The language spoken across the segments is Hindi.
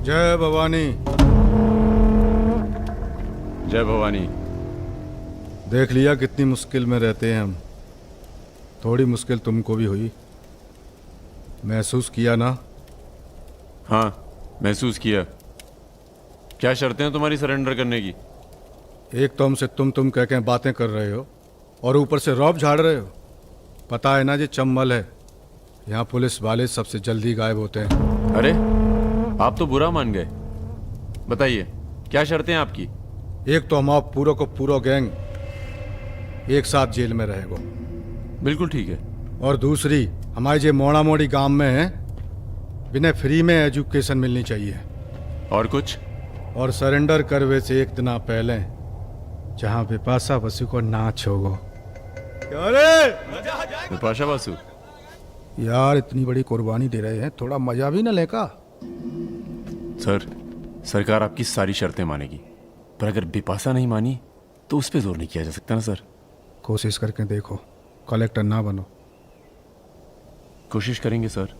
जय भवानी। जय भवानी। देख लिया कितनी मुश्किल में रहते हैं हम। थोड़ी मुश्किल तुमको भी हुई, महसूस किया ना? हाँ, महसूस किया। क्या शर्तें हैं तुम्हारी सरेंडर करने की? एक तो हमसे तुम कह के बातें कर रहे हो और ऊपर से रौब झाड़ रहे हो। पता है ना ये चम्बल है, यहाँ पुलिस वाले सबसे जल्दी गायब होते हैं। अरे आप तो बुरा मान गए। बताइए क्या शर्तें हैं आपकी? एक तो हम आप पूरा को पूरा गैंग एक साथ जेल में रहेगो। बिल्कुल ठीक है। और दूसरी, हमारे जो मोड़ा मोड़ी गांव में है, बिना फ्री में एजुकेशन मिलनी चाहिए। और कुछ? और सरेंडर करवे से एक दिन पहले जहाँ बिपाशा बसु को नाच होगो। बिपाशा बासु? यार इतनी बड़ी कुर्बानी दे रहे हैं, थोड़ा मजा भी न लेगा? सर, सरकार आपकी सारी शर्तें मानेगी, पर अगर बिपाशा नहीं मानी तो उस पर जोर नहीं किया जा सकता ना सर। कोशिश करके देखो, कलेक्टर ना बनो। कोशिश करेंगे सर।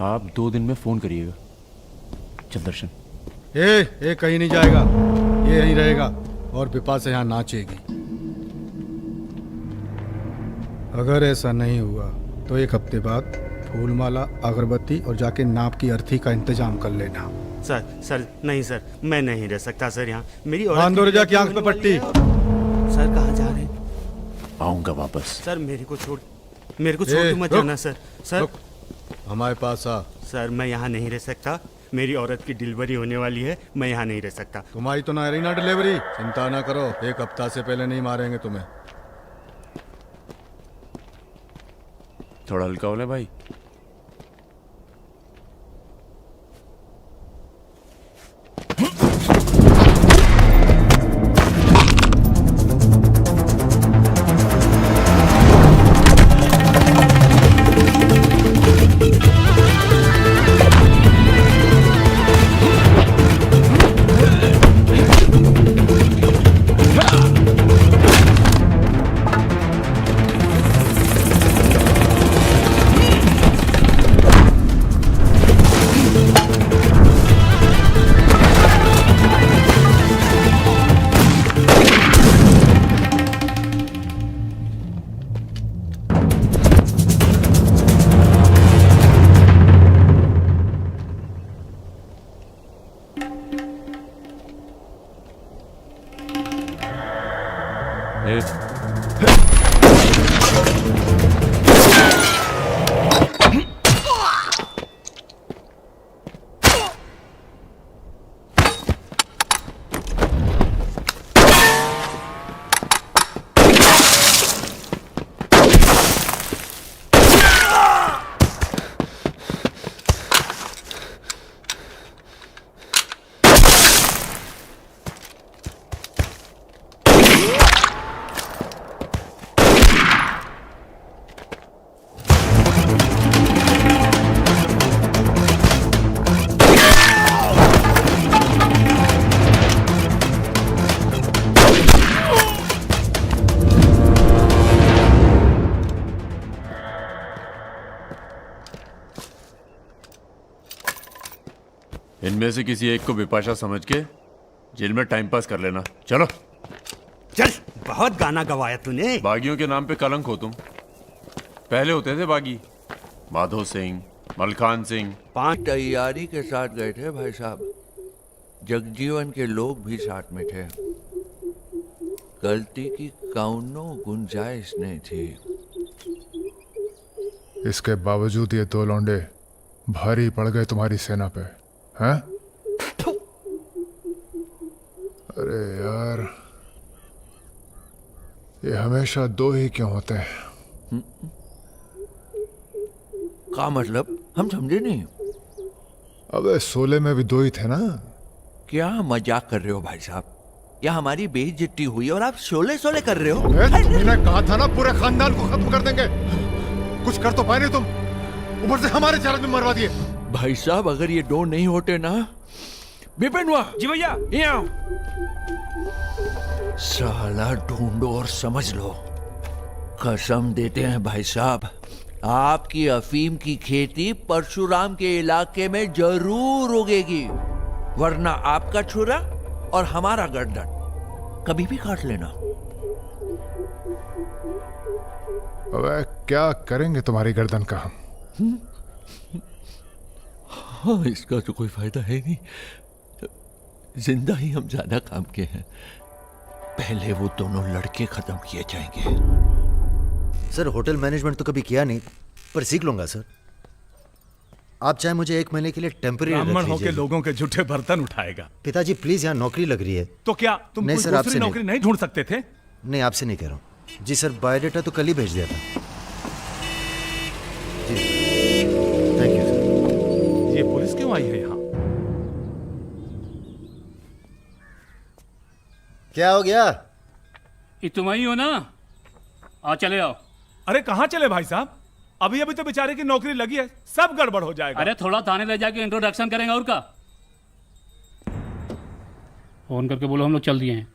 आप 2 दिन में फोन करिएगा। चल दर्शन। ए कहीं नहीं जाएगा, ये यहीं रहेगा और बिपाशा यहाँ नाचेगी। अगर ऐसा नहीं हुआ तो 1 हफ्ते बाद फूलमाला, अगरबत्ती और जाके नाप की अर्थी का इंतजाम कर लेना। सर नहीं सर, मैं नहीं रह सकता सर यहाँ। मेरी औरत की आंख पे पट्टी। सर कहाँ जा रहे हैं? आऊंगा वापस। सर मेरे को छोड़ के मत जाना सर। सर हमारे पास आ। सर मैं यहाँ नहीं रह सकता, मेरी औरत की डिलीवरी होने वाली है, मैं यहाँ नहीं रह सकता। तुम्हारी तो ना रही ना डिलीवरी, चिंता ना करो, 1 हफ्ता से पहले नहीं मारेंगे तुम्हें। थोड़ा हल्का हो ले भाई। इनमें से किसी एक को बिपाशा समझ के जेल में टाइम पास कर लेना। चलो चल, बहुत गाना गवाया तूने। बागियों के नाम पे कलंक हो तुम। पहले होते थे बागी, माधो सिंह, मलखान सिंह। 5 तैयारी के साथ गए थे भाई साहब। जगजीवन के लोग भी साथ में थे। गलती की कौनो गुंजाइश नहीं थी। इसके बावजूद ये 2 लौंडे भारी पड़ गए तुम्हारी सेना पे, हैं? अरे यार, ये हमेशा 2 ही क्यों होते हैं? क्या मतलब? हम समझे नहीं। अबे 16 में भी 2 ही थे ना? क्या मजाक कर रहे हो भाई साहब? या हमारी बेइज्जती हुई और आप शोले कर रहे हो? मैंने कहा था ना पूरे खानदान को खत्म कर देंगे। कुछ कर तो पाए नहीं तुम, ऊपर से हमारे चैलेंज में मरवा दिए। भाई साहब अगर ये 2 नहीं होते ना। विपिन हुआ जी भैया, यहाँ साला ढूंढो और समझ लो। कसम देते हैं भाई साहब, आपकी अफीम की खेती परशुराम के इलाके में जरूर उगेगी। वरना आपका छुरा और हमारा गर्दन कभी भी काट लेना। अबे क्या करेंगे तुम्हारी गर्दन का हम? हाँ, इसका तो कोई फायदा है नहीं। जिंदा ही हम ज्यादा काम के हैं। पहले वो दोनों लड़के खत्म किए जाएंगे। सर होटल मैनेजमेंट तो कभी किया नहीं, पर सीख लूंगा सर। आप चाहे मुझे 1 महीने के लिए टेम्परेरी ब्राह्मण होके लोगों के झूठे बर्तन उठाएगा। पिताजी प्लीज, यहाँ नौकरी लग रही है। तो क्या तुम नहीं कोई सर, आपसे दूसरी नहीं। नौकरी नहीं ढूंढ सकते थे? नहीं, आपसे नहीं कह रहा हूँ जी सर। बायोडेटा तो कल ही भेज दिया था जी। Thank you sir. ये पुलिस क्यों आई है यहाँ? क्या हो गया? ये तुम ही हो ना? आ चले आओ। अरे कहाँ चले भाई साहब? अभी अभी तो बेचारे की नौकरी लगी है, सब गड़बड़ हो जाएगा। अरे थोड़ा थाने ले जाके इंट्रोडक्शन करेंगे और का। फोन करके बोलो हम लोग चल दिए हैं।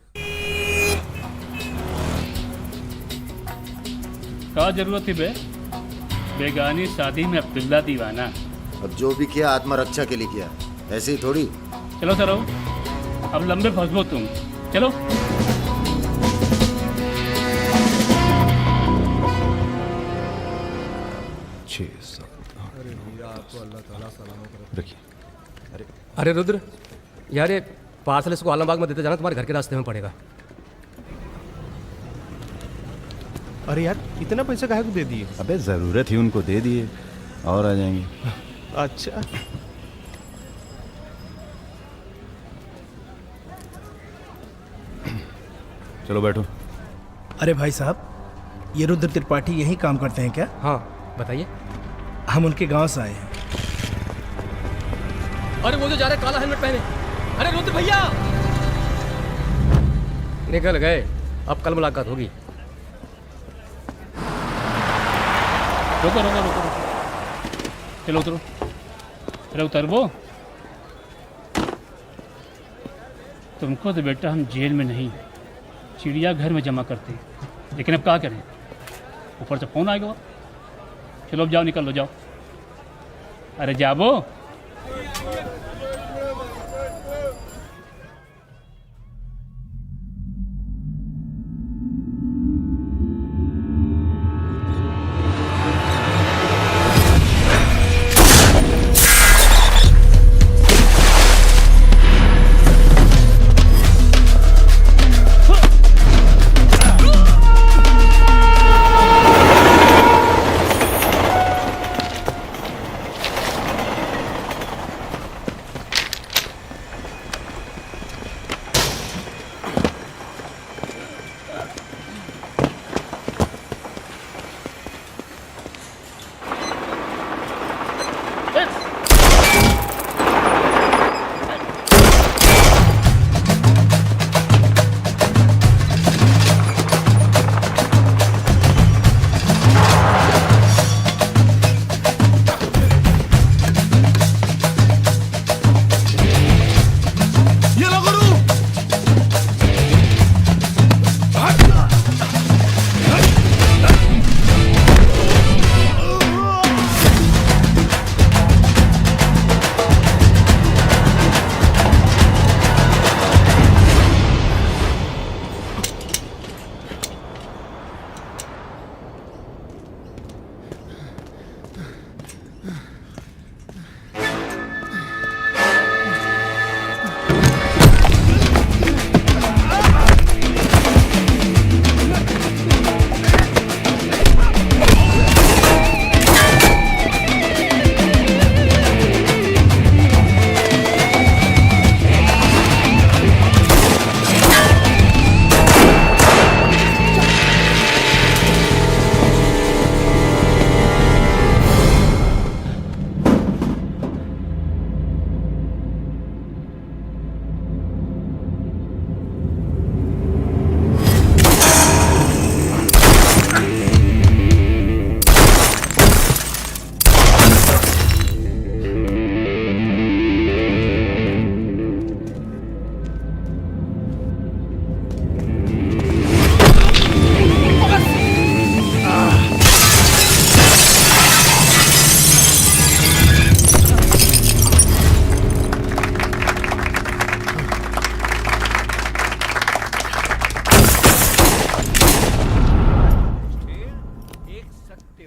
क्या जरूरत थी बे? बेगानी शादी में अब्दुल्ला दीवाना। अब जो भी किया आत्मरक्षा के लिए किया, ऐसे ही थोड़ी। चलो सर, अब लंबे फंसबो तुम। चलो। अरे रुद्र यार, ये पार्सल इसको आलमबाग में देते जाना, तुम्हारे घर के रास्ते में पड़ेगा। अरे यार, इतना पैसा काहे को दे दिए? अबे जरूरत ही उनको दे दिए और आ जाएंगे। अच्छा, चलो बैठो। अरे भाई साहब, ये रुद्र त्रिपाठी यही काम करते हैं क्या? हाँ बताइए। हम उनके गांव से आए हैं। अरे वो जो जा रहे काला हेलमेट पहने। अरे रुद्र भैया निकल गए, अब कल मुलाकात होगी। रुको रुको रुको रुको, चलो उतरो। अरे उतरबो। तुमको तो बेटा हम जेल में नहीं, चिड़ियाघर में जमा करते हैं। लेकिन अब क्या करें, ऊपर से फोन आएगा। चलो अब जाओ, निकल लो, जाओ। अरे जाबो।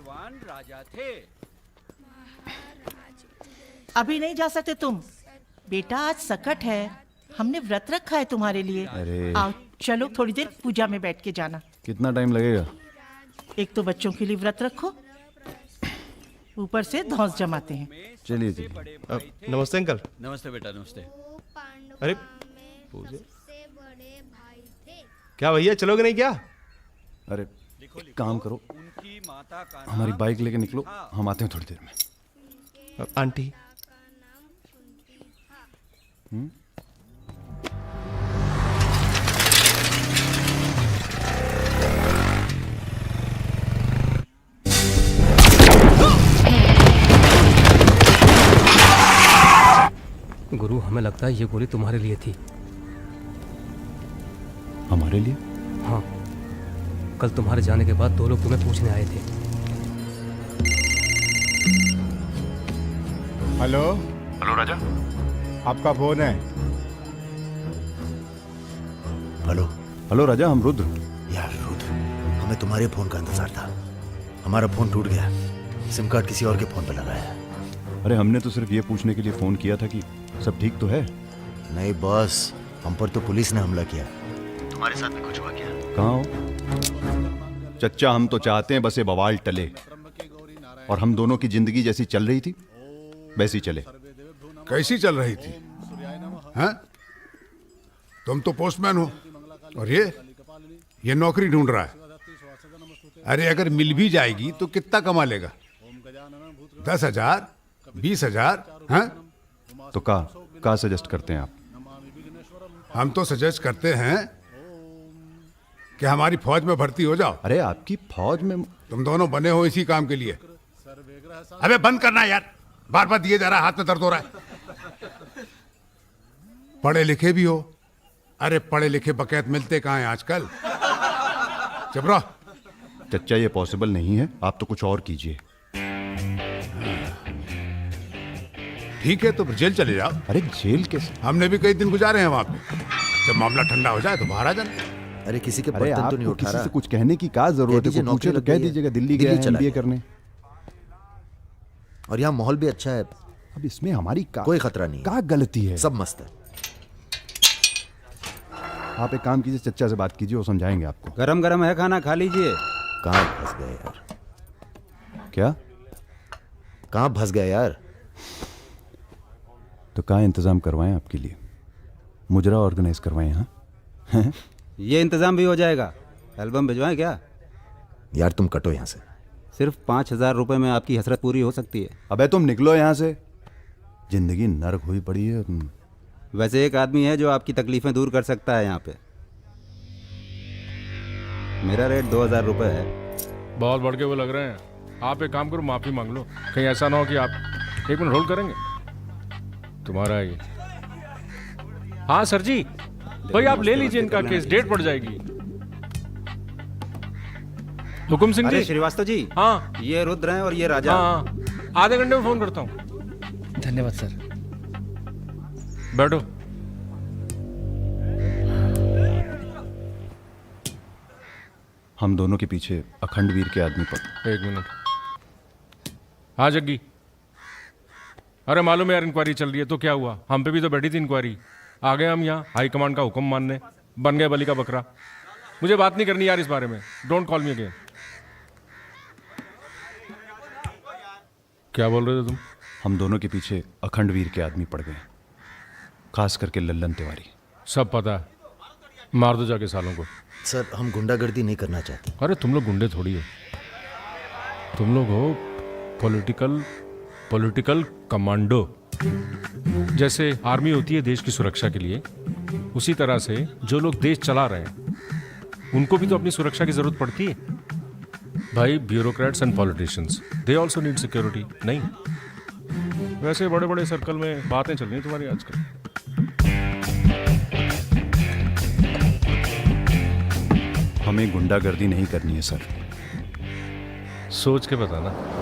भाग्यवान राजा थे। अभी नहीं जा सकते तुम बेटा, आज सकट है, हमने व्रत रखा है तुम्हारे लिए। अरे। आओ चलो थोड़ी देर पूजा में बैठ के जाना। कितना टाइम लगेगा? एक तो बच्चों के लिए व्रत रखो, ऊपर से धौंस जमाते हैं। चलिए चलिए। नमस्ते अंकल। नमस्ते बेटा, नमस्ते। अरे क्या भैया, चलोगे नहीं क्या? अरे एक काम करो, उनकी माता का हमारी बाइक लेके निकलो, हम आते हैं थोड़ी देर में। आंटी। गुरु, हमें लगता है ये गोली तुम्हारे लिए थी। हमारे लिए? हाँ, कल तुम्हारे जाने के बाद 2 लोग तुम्हें पूछने आए थे। हेलो। हेलो राजा। आपका फोन है? हेलो। हेलो राजा, हम रुद्र। यार रुद्र, हमें तुम्हारे फोन का इंतजार था। हमारा फोन टूट गया, सिम कार्ड किसी और के फोन पे लगा है। अरे हमने तो सिर्फ ये पूछने के लिए फोन किया था कि सब ठीक तो है। नहीं बॉस, हम पर तो पुलिस ने हमला किया। तुम्हारे साथ में कुछ हुआ क्या? कहाँ हो? चच्चा, हम तो चाहते हैं बस ये बवाल टले और हम दोनों की जिंदगी जैसी चल रही थी वैसी चले। कैसी चल रही थी? हैं? तुम तो पोस्टमैन हो और ये नौकरी ढूंढ रहा है। अरे अगर मिल भी जाएगी तो कितना कमा लेगा? 10,000, 20,000? हैं? तो का सजेस्ट करते हैं आप? हम तो सजेस्ट करते हैं कि हमारी फौज में भर्ती हो जाओ। अरे आपकी फौज में? तुम दोनों बने हो इसी काम के लिए। अबे बंद करना यार, बार बार दिए जा रहा है, हाथ में दर्द हो रहा है। पढ़े लिखे भी हो। अरे पढ़े लिखे बकैत मिलते कहाँ हैं आजकल? चुप रहो। चच्चा, ये पॉसिबल नहीं है, आप तो कुछ और कीजिए। ठीक है तो फिर जेल चले जाओ। अरे जेल कैसे? हमने भी कई दिन गुजारे हैं वहां पे। जब मामला ठंडा हो जाए तो बाहर आ जाना। अरे किसी के अरे बर्तन तो नहीं आपको उठा किसी रहा। से कुछ कहने की क्या जरूरत है? कोई पूछे तो कह दीजिएगा दिल्ली गया है MBA करने। और यहाँ माहौल भी अच्छा है। अब इसमें हमारी कोई खतरा नहीं, क्या गलती है? सब मस्त है। आप एक काम कीजिए, चच्चा से बात कीजिए, वो समझाएंगे आपको। गरम गरम है, खाना खा लीजिए। कहाँ फंस गए यार? क्या? कहाँ फंस गए यार? तो कहाँ इंतजाम करवाएं आपके लिए? मुजरा ऑर्गेनाइज करवाएं? हाँ ये इंतजाम भी हो जाएगा। एल्बम भिजवाएं क्या? यार तुम कटो यहाँ से। सिर्फ 5,000 रुपए में आपकी हसरत पूरी हो सकती है। अबे तुम निकलो यहाँ से, जिंदगी नर्क हुई पड़ी है। वैसे एक आदमी है जो आपकी तकलीफें दूर कर सकता है यहाँ पे। मेरा रेट 2,000 रुपए है। बहुत बढ़ के वो लग रहे हैं। आप एक काम करो, माफी मांग लो। कहीं ऐसा ना हो कि आप 1 मिनट होल्ड करेंगे। तुम्हारा ये। हाँ सर जी, भाई आप ले लीजिए इनका केस, डेट पड़ जाएगी। हुकुम सिंह जी। श्रीवास्तव जी। हाँ, ये रुद्र हैं और ये राजा। हाँ, आधे घंटे में फोन करता हूँ। धन्यवाद सर। बैठो। हम दोनों के पीछे अखंड वीर के आदमी पर। 1 मिनट। हाँ जग्गी। अरे मालूम है यार, इंक्वायरी चल रही है तो क्या हुआ? हम पे भी तो बैठी थी इंक्वायरी। आ गए हम यहाँ हाई कमांड का हुक्म मानने, बन गए बलि का बकरा। मुझे बात नहीं करनी यार इस बारे में। Don't call me again. क्या बोल रहे थे तुम? हम दोनों के पीछे अखंड वीर के आदमी पड़ गए, खास करके लल्लन तिवारी। सब पता है, मार दो जाके सालों को। सर हम गुंडागर्दी नहीं करना चाहते। अरे तुम लोग गुंडे थोड़ी हो, तुम लोग हो पॉलिटिकल कमांडो। जैसे आर्मी होती है देश की सुरक्षा के लिए, उसी तरह से जो लोग देश चला रहे हैं उनको भी तो अपनी सुरक्षा की जरूरत पड़ती है भाई। Bureaucrats and politicians, they also need security. नहीं, वैसे बड़े बड़े सर्कल में बातें चल रही हैं तुम्हारी आजकल। हमें गुंडागर्दी नहीं करनी है सर। सोच के बताना।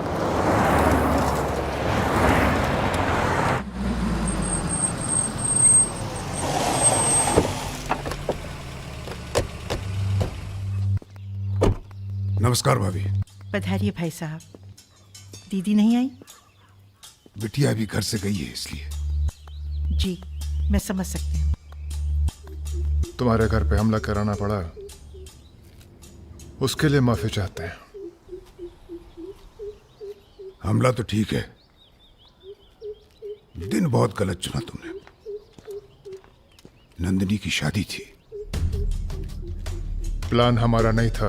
नमस्कार भाभी। पधारिए भाई साहब। दीदी नहीं आई? बिटिया अभी घर से गई है इसलिए। जी, मैं समझ सकती हूँ। तुम्हारे घर पे हमला कराना पड़ा, उसके लिए माफी चाहते हैं। हमला तो ठीक है, दिन बहुत गलत चुना तुमने। नंदिनी की शादी थी। प्लान हमारा नहीं था,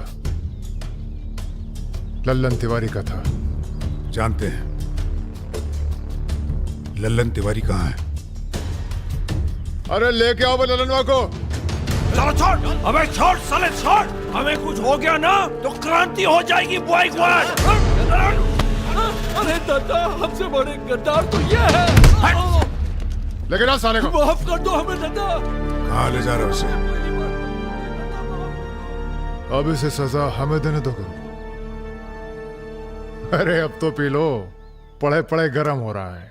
लल्लन तिवारी का था। जानते हैं। लल्लन तिवारी कहाँ है? अरे लेके आओ लल्लनवा को। चलो छोड़, अबे छोड़ साले छोड़। हमें कुछ हो गया ना तो क्रांति हो जाएगी बॉय क्वाड। अरे दादा, हमसे बड़े गद्दार तो ये है। लेकिन आओ साले को। माफ कर दो हमें दादा। कहाँ ले जा रहे हो उसे? अब इसे सजा हमें देने दो करो। अरे अब तो पी लो, पड़े पड़े गर्म हो रहा है।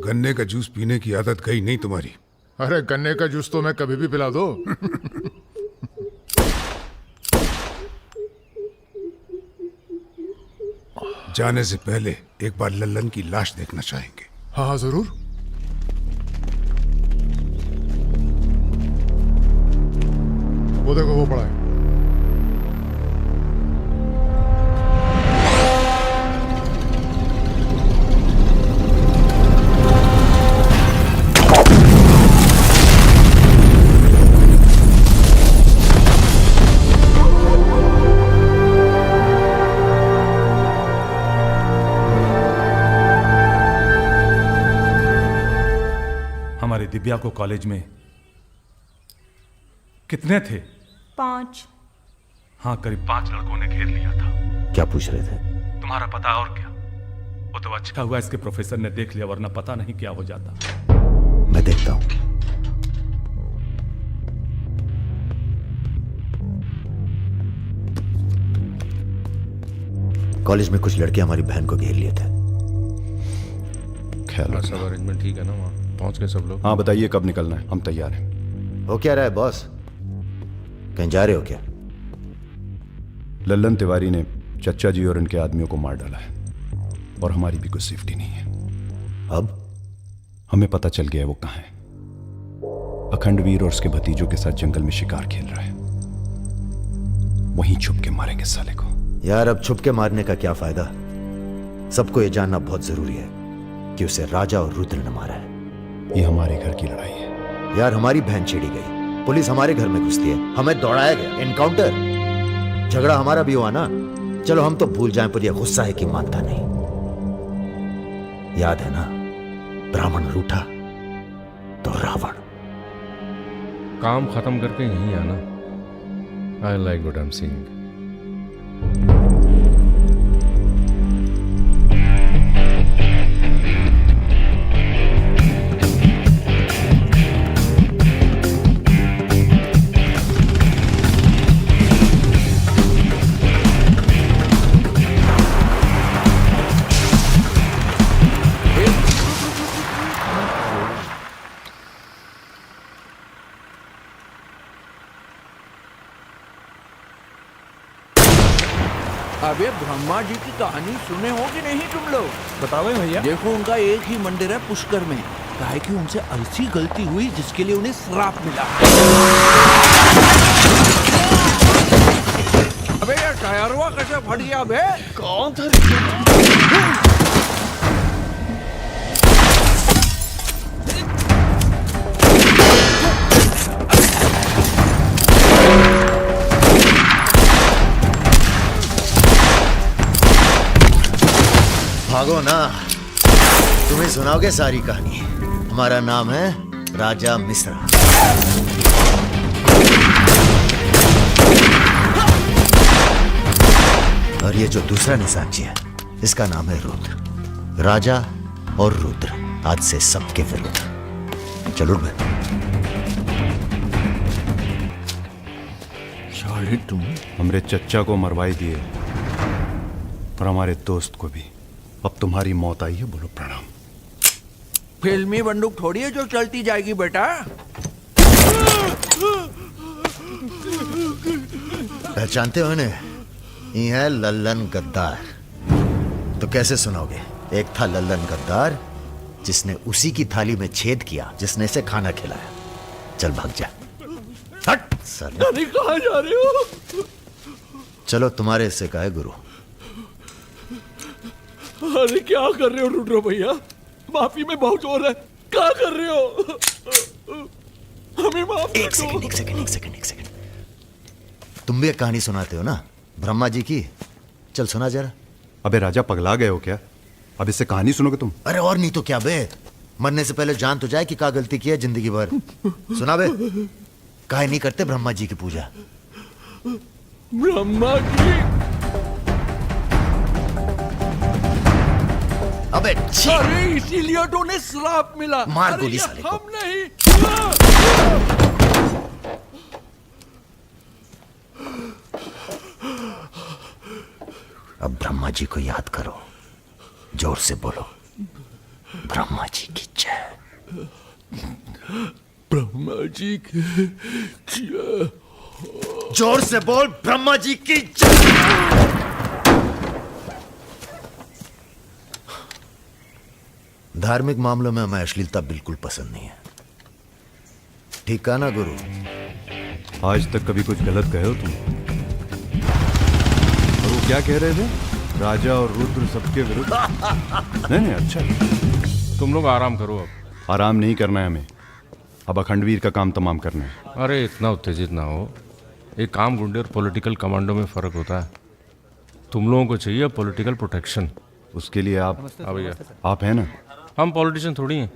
गन्ने का जूस पीने की आदत गई नहीं तुम्हारी। अरे गन्ने का जूस तो मैं कभी भी पिला दो। जाने से पहले एक बार लल्लन की लाश देखना चाहेंगे। हाँ हाँ जरूर। वो देखो वो पड़ा है। हमारी दिव्या को कॉलेज में कितने थे? 5। हाँ, करीब 5 लड़कों ने घेर लिया था। क्या पूछ रहे थे? तुम्हारा पता और क्या? वो तो अच्छा हुआ इसके प्रोफेसर ने देख लिया, वरना पता नहीं क्या हो जाता। मैं देखता हूं। कॉलेज में कुछ लड़के हमारी बहन को घेर लिए थे। ख्याल सब अरेंजमेंट ठीक है ना? वहाँ पहुंच गए सब लोग? हाँ बताइए कब निकलना है, हम तैयार हैं। हो क्या रहा है बॉस? कहीं जा रहे हो क्या? लल्लन तिवारी ने चच्चा जी और इनके आदमियों को मार डाला है और हमारी भी कुछ सेफ्टी नहीं है। अब हमें पता चल गया है वो कहाँ है। अखंडवीर और उसके भतीजों के साथ जंगल में शिकार खेल रहा है। वहीं छुप के मारेंगे साले को। यार अब छुप के मारने का क्या फायदा? सबको ये जानना बहुत जरूरी है कि उसे राजा और रुद्र ने मारा है। ये हमारे घर की लड़ाई है। यार हमारी बहन छेड़ी गई, पुलिस हमारे घर में घुसती है, हमें दौड़ाया गया, एनकाउंटर। झगड़ा हमारा भी हुआ ना। चलो हम तो भूल जाएं, पर यह गुस्सा है कि मानता नहीं। याद है ना, ब्राह्मण रूठा तो रावण। काम खत्म करके यहीं आना। I like what I am seeing. अबे ब्रह्मा जी की कहानी सुने हो कि नहीं तुम लोग? बताओ भैया। देखो उनका एक ही मंदिर है पुष्कर में। काहे कि उनसे ऐसी गलती हुई जिसके लिए उन्हें श्राप मिला। अबे यार टायरवा कैसे फट गया बे? कौन था? भागो ना, तुम्हें सुनाओगे सारी कहानी। हमारा नाम है राजा मिश्रा। और ये जो दूसरा निशानची है, इसका नाम है रुद्र। राजा और रुद्र आज से सबके विरुद्ध। चलो बे। साले तुम हमरे चच्चा को मरवाई दिए और हमारे दोस्त को भी। अब तुम्हारी मौत आई है, बोलो प्रणाम। फिल्मी बंदूक थोड़ी है जो चलती जाएगी बेटा। पहचानते हो इन्हें? ये है लल्लन गद्दार। तो कैसे सुनोगे? एक था लल्लन गद्दार जिसने उसी की थाली में छेद किया जिसने इसे खाना खिलाया। चल भाग जा। हट साला। अरे कहाँ जा रहे हो? चलो तुम्हारे हिस्से का है गुरु। अरे क्या कर रहे हो रुद्र भैया? माफी में बहुत जोर है। क्या कर रहे हो? हमें माफ कर दो। एक सेकंड। तुम भी एक कहानी सुनाते हो ना ब्रह्मा जी की? चल सुना जरा। अबे राजा पगला गए हो क्या? अब इससे कहानी सुनोगे तुम? अरे और नहीं तो क्या बे, मरने से पहले जान तो जाए कि क्या गलती की है जिंदगी भर। सुना बे। काहे नहीं करते ब्रह्मा जी की पूजा? ब्रह्मा जी? अबे अरे इसीलिए तो उन्हें श्राप मिला। मार गोली साले को। हम नहीं। अब ब्रह्मा जी को याद करो, जोर से बोलो, ब्रह्मा जी की जय। ब्रह्मा जी की जय। जोर से बोल, ब्रह्मा जी की जय। धार्मिक मामलों में हमें अश्लीलता बिल्कुल पसंद नहीं है। ठीक है ना गुरु? आज तक कभी कुछ गलत कहे हो तुम? और वो क्या कह रहे थे? राजा और रुद्र सबके विरुद्ध? नहीं अच्छा। तुम लोग आराम करो। अब आराम नहीं करना है हमें, अब अखंडवीर का काम तमाम करना है। अरे इतना उत्तेजित ना हो। एक काम गुंडे और पॉलिटिकल कमांडो में फर्क होता है। तुम लोगों को चाहिए पॉलिटिकल प्रोटेक्शन। उसके लिए आप भैया आप हैं ना? हम पॉलिटिशियन थोड़ी हैं,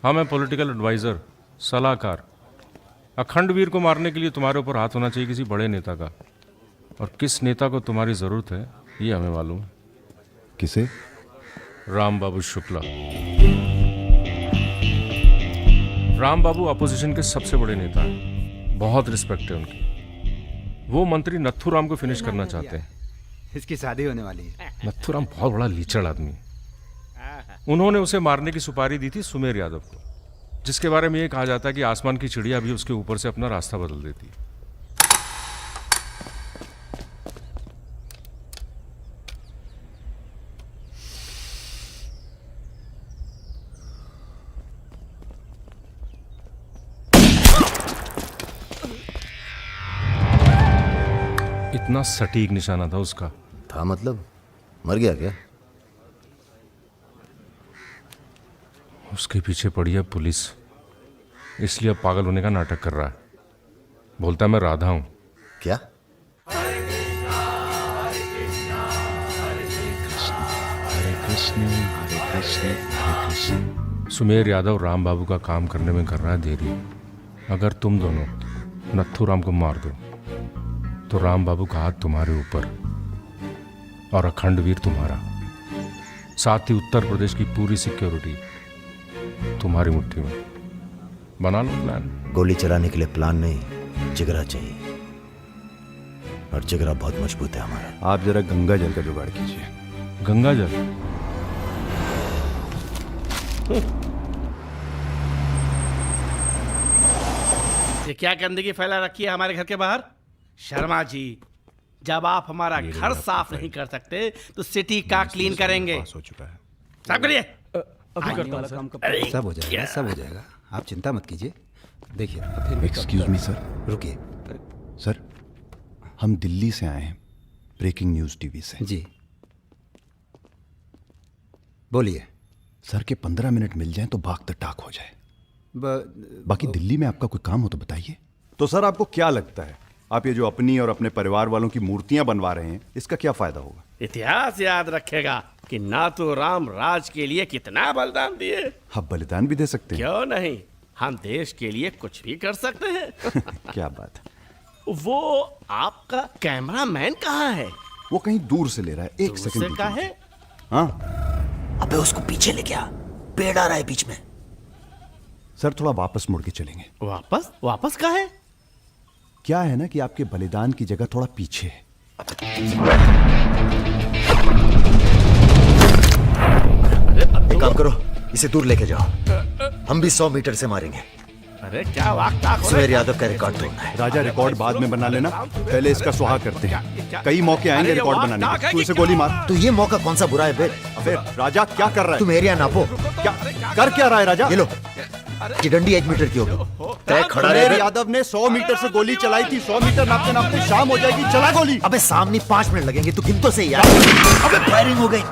हम हैं पॉलिटिकल एडवाइज़र, सलाहकार। अखंडवीर को मारने के लिए तुम्हारे ऊपर हाथ होना चाहिए किसी बड़े नेता का, और किस नेता को तुम्हारी ज़रूरत है ये हमें मालूम है। किसे? राम बाबू शुक्ला। राम बाबू अपोजिशन के सबसे बड़े नेता हैं, बहुत रिस्पेक्ट है उनकी। वो मंत्री नथुराम को फिनिश करना चाहते हैं। इसकी शादी होने वाली है। नथुराम बहुत बड़ा लीचड़ आदमी है। उन्होंने उसे मारने की सुपारी दी थी सुमेर यादव को, जिसके बारे में ये कहा जाता है कि आसमान की चिड़िया भी उसके ऊपर से अपना रास्ता बदल देती है। इतना सटीक निशाना था उसका। था मतलब? मर गया क्या? उसके पीछे पड़ी है पुलिस, इसलिए अब पागल होने का नाटक कर रहा है। बोलता है मैं राधा हूं। क्या? सुमेर यादव राम बाबू का काम करने में कर रहा है देरी। अगर तुम दोनों नथुराम को मार दो तो राम बाबू का हाथ तुम्हारे ऊपर और अखंडवीर तुम्हारा, साथ ही उत्तर प्रदेश की पूरी सिक्योरिटी तुम्हारी मुट्ठी में। बना लो प्लान। गोली चलाने के लिए प्लान नहीं, जिगरा चाहिए, और जिगरा बहुत मजबूत है हमारा। आप जरा गंगा जल का जुगाड़ कीजिए। गंगा जल? ये क्या गंदगी फैला रखी है हमारे घर के बाहर? शर्मा जी, जब आप हमारा घर साफ नहीं कर सकते तो सिटी का क्लीन करेंगे। हो चुका है। साफ करिए। सब हो जाएगा, सब हो जाएगा, आप चिंता मत कीजिए। देखिए, एक्सक्यूज मी सर। रुकिए सर, हम दिल्ली से आए हैं, ब्रेकिंग न्यूज टीवी से। जी बोलिए। सर के 15 मिनट मिल जाएं तो भाग द टाक हो जाए। बाकी दिल्ली में आपका कोई काम हो तो बताइए। तो सर आपको क्या लगता है, आप ये जो अपनी और अपने परिवार वालों की मूर्तियां बनवा रहे हैं, इसका क्या फायदा होगा? इतिहास याद रखेगा कि ना तो राम राज के लिए कितना बलिदान दिए। आप बलिदान भी दे सकते हैं। क्यों नहीं, हम देश के लिए कुछ भी कर सकते हैं। क्या बात है। वो आपका कैमरामैन कहाँ है? वो कहीं दूर से ले रहा है। एक सेकंड का है। हाँ, अबे उसको पीछे ले गया, पेड़ आ रहा है बीच में। सर थोड़ा वापस मुड़ के चलेंगे। वापस? वापस कहाँ है? क्या है ना कि आपके बलिदान की जगह थोड़ा पीछे है। एक काम करो, इसे दूर लेके जाओ, हम भी 100 मीटर से मारेंगे। अरे क्या वाकता सुमेर यादव का रिकॉर्ड तोड़ना है। राजा रिकॉर्ड बाद में बना लेना, पहले इसका सुहा करते हैं। कई मौके आएंगे रिकॉर्ड बनाने के। तू इसे गोली मार। तो ये मौका कौन सा बुरा है बे? अबे राजा क्या कर रहा है? तुम एरिया नापो। क्या कर क्या रहा है राजा? ये लो, चिडंडी 1 मीटर की होगी। तय खड़ा सुमेर रहे। यादव ने 100 मीटर से गोली चलाई थी। 100 मीटर नापते नापते शाम हो जाएगी। चला गोली। अबे सामने 5 मिनट लगेंगे, तू गिनतो से यार। अबे फायरिंग हो गई।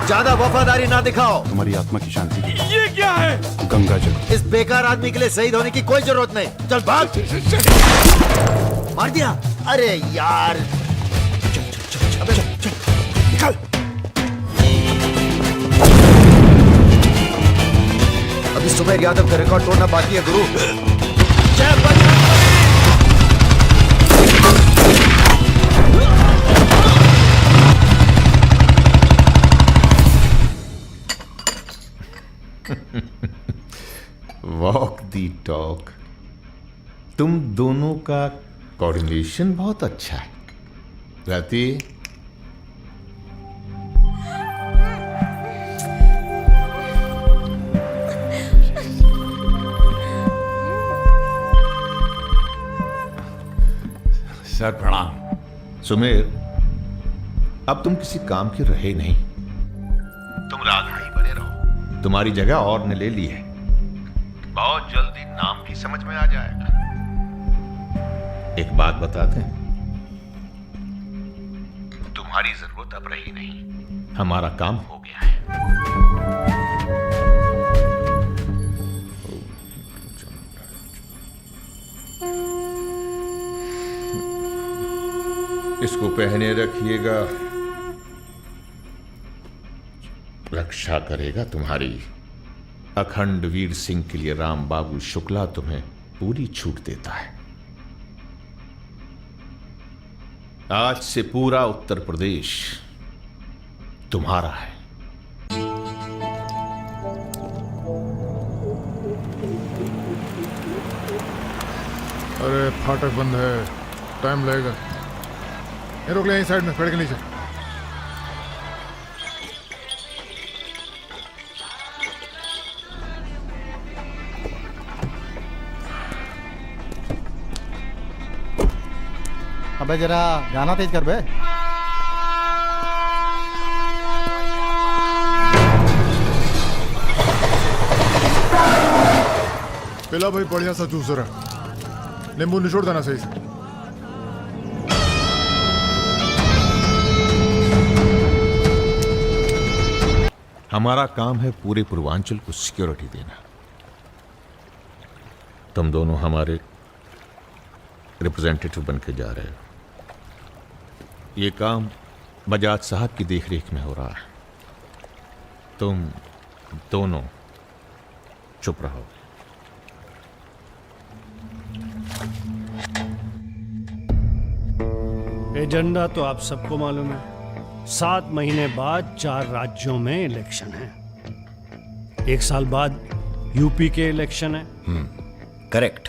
ज्यादा वफादारी ना दिखाओ। तुम्हारी आत्मा की शांति के लिए ये क्या है? गंगा जल। इस बेकार आदमी के लिए शहीद होने की कोई जरूरत नहीं। चल भाग। मार दिया। अरे यार, चल चल चल चल चल चल निकल। अभी सुमेर यादव का रिकॉर्ड तोड़ना बाकी है गुरु। जय बजरंग। वॉक दी टॉक। तुम दोनों का कोऑर्डिनेशन बहुत अच्छा है। रति, सर प्रणाम। सुमेर, अब तुम किसी काम के रहे नहीं, तुम राधा ही बने रहो। तुम्हारी जगह और ने ले ली है। बहुत जल्दी नाम भी समझ में आ जाएगा। एक बात बताते हैं, तुम्हारी जरूरत अब रही नहीं, हमारा काम हो गया है। इसको पहने रखिएगा, रक्षा करेगा तुम्हारी। अखंड वीर सिंह के लिए राम बाबू शुक्ला तुम्हें पूरी छूट देता है। आज से पूरा उत्तर प्रदेश तुम्हारा है। अरे फाटक बंद है, टाइम लगेगा। ये रोक ले यहीं साइड में, पेड़ के नीचे। अबे जरा गाना तेज कर बे। पिला भाई बढ़िया सा जूस रहा, नींबू निचोड़ देना सही से। हमारा काम है पूरे पूर्वांचल को सिक्योरिटी देना। तुम दोनों हमारे रिप्रेजेंटेटिव बन के जा रहे हो। ये काम बजाज साहब की देखरेख में हो रहा है। तुम दोनों चुप रहो। एजेंडा तो आप सबको मालूम है। 7 महीने बाद 4 राज्यों में इलेक्शन है। 1 साल बाद यूपी के इलेक्शन है। करेक्ट।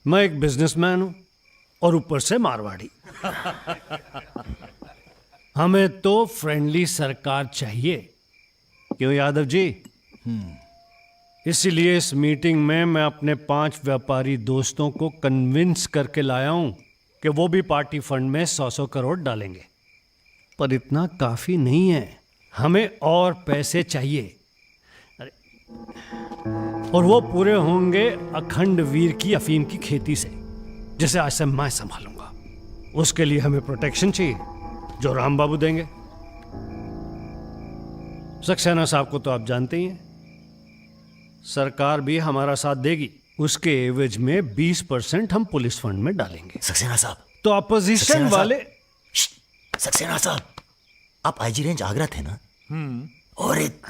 मैं एक बिजनेसमैन हूं और ऊपर से मारवाड़ी। हमें तो फ्रेंडली सरकार चाहिए, क्यों यादव जी? इसीलिए इस मीटिंग में मैं अपने 5 व्यापारी दोस्तों को कन्विंस करके लाया हूं कि वो भी पार्टी फंड में 100-100 करोड़ डालेंगे। पर इतना काफी नहीं है, हमें और पैसे चाहिए। और वो पूरे होंगे अखंड वीर की अफीम की खेती से, जिसे आज से मैं संभालूंगा। उसके लिए हमें प्रोटेक्शन चाहिए, जो राम बाबू देंगे। सक्सेना साहब को तो आप जानते ही हैं, सरकार भी हमारा साथ देगी। उसके एवज में 20% हम पुलिस फंड में डालेंगे। सक्सेना साहब तो अपोजिशन वाले। सक्सेना साहब, आप आईजी रेंज आगरा थे ना? और एक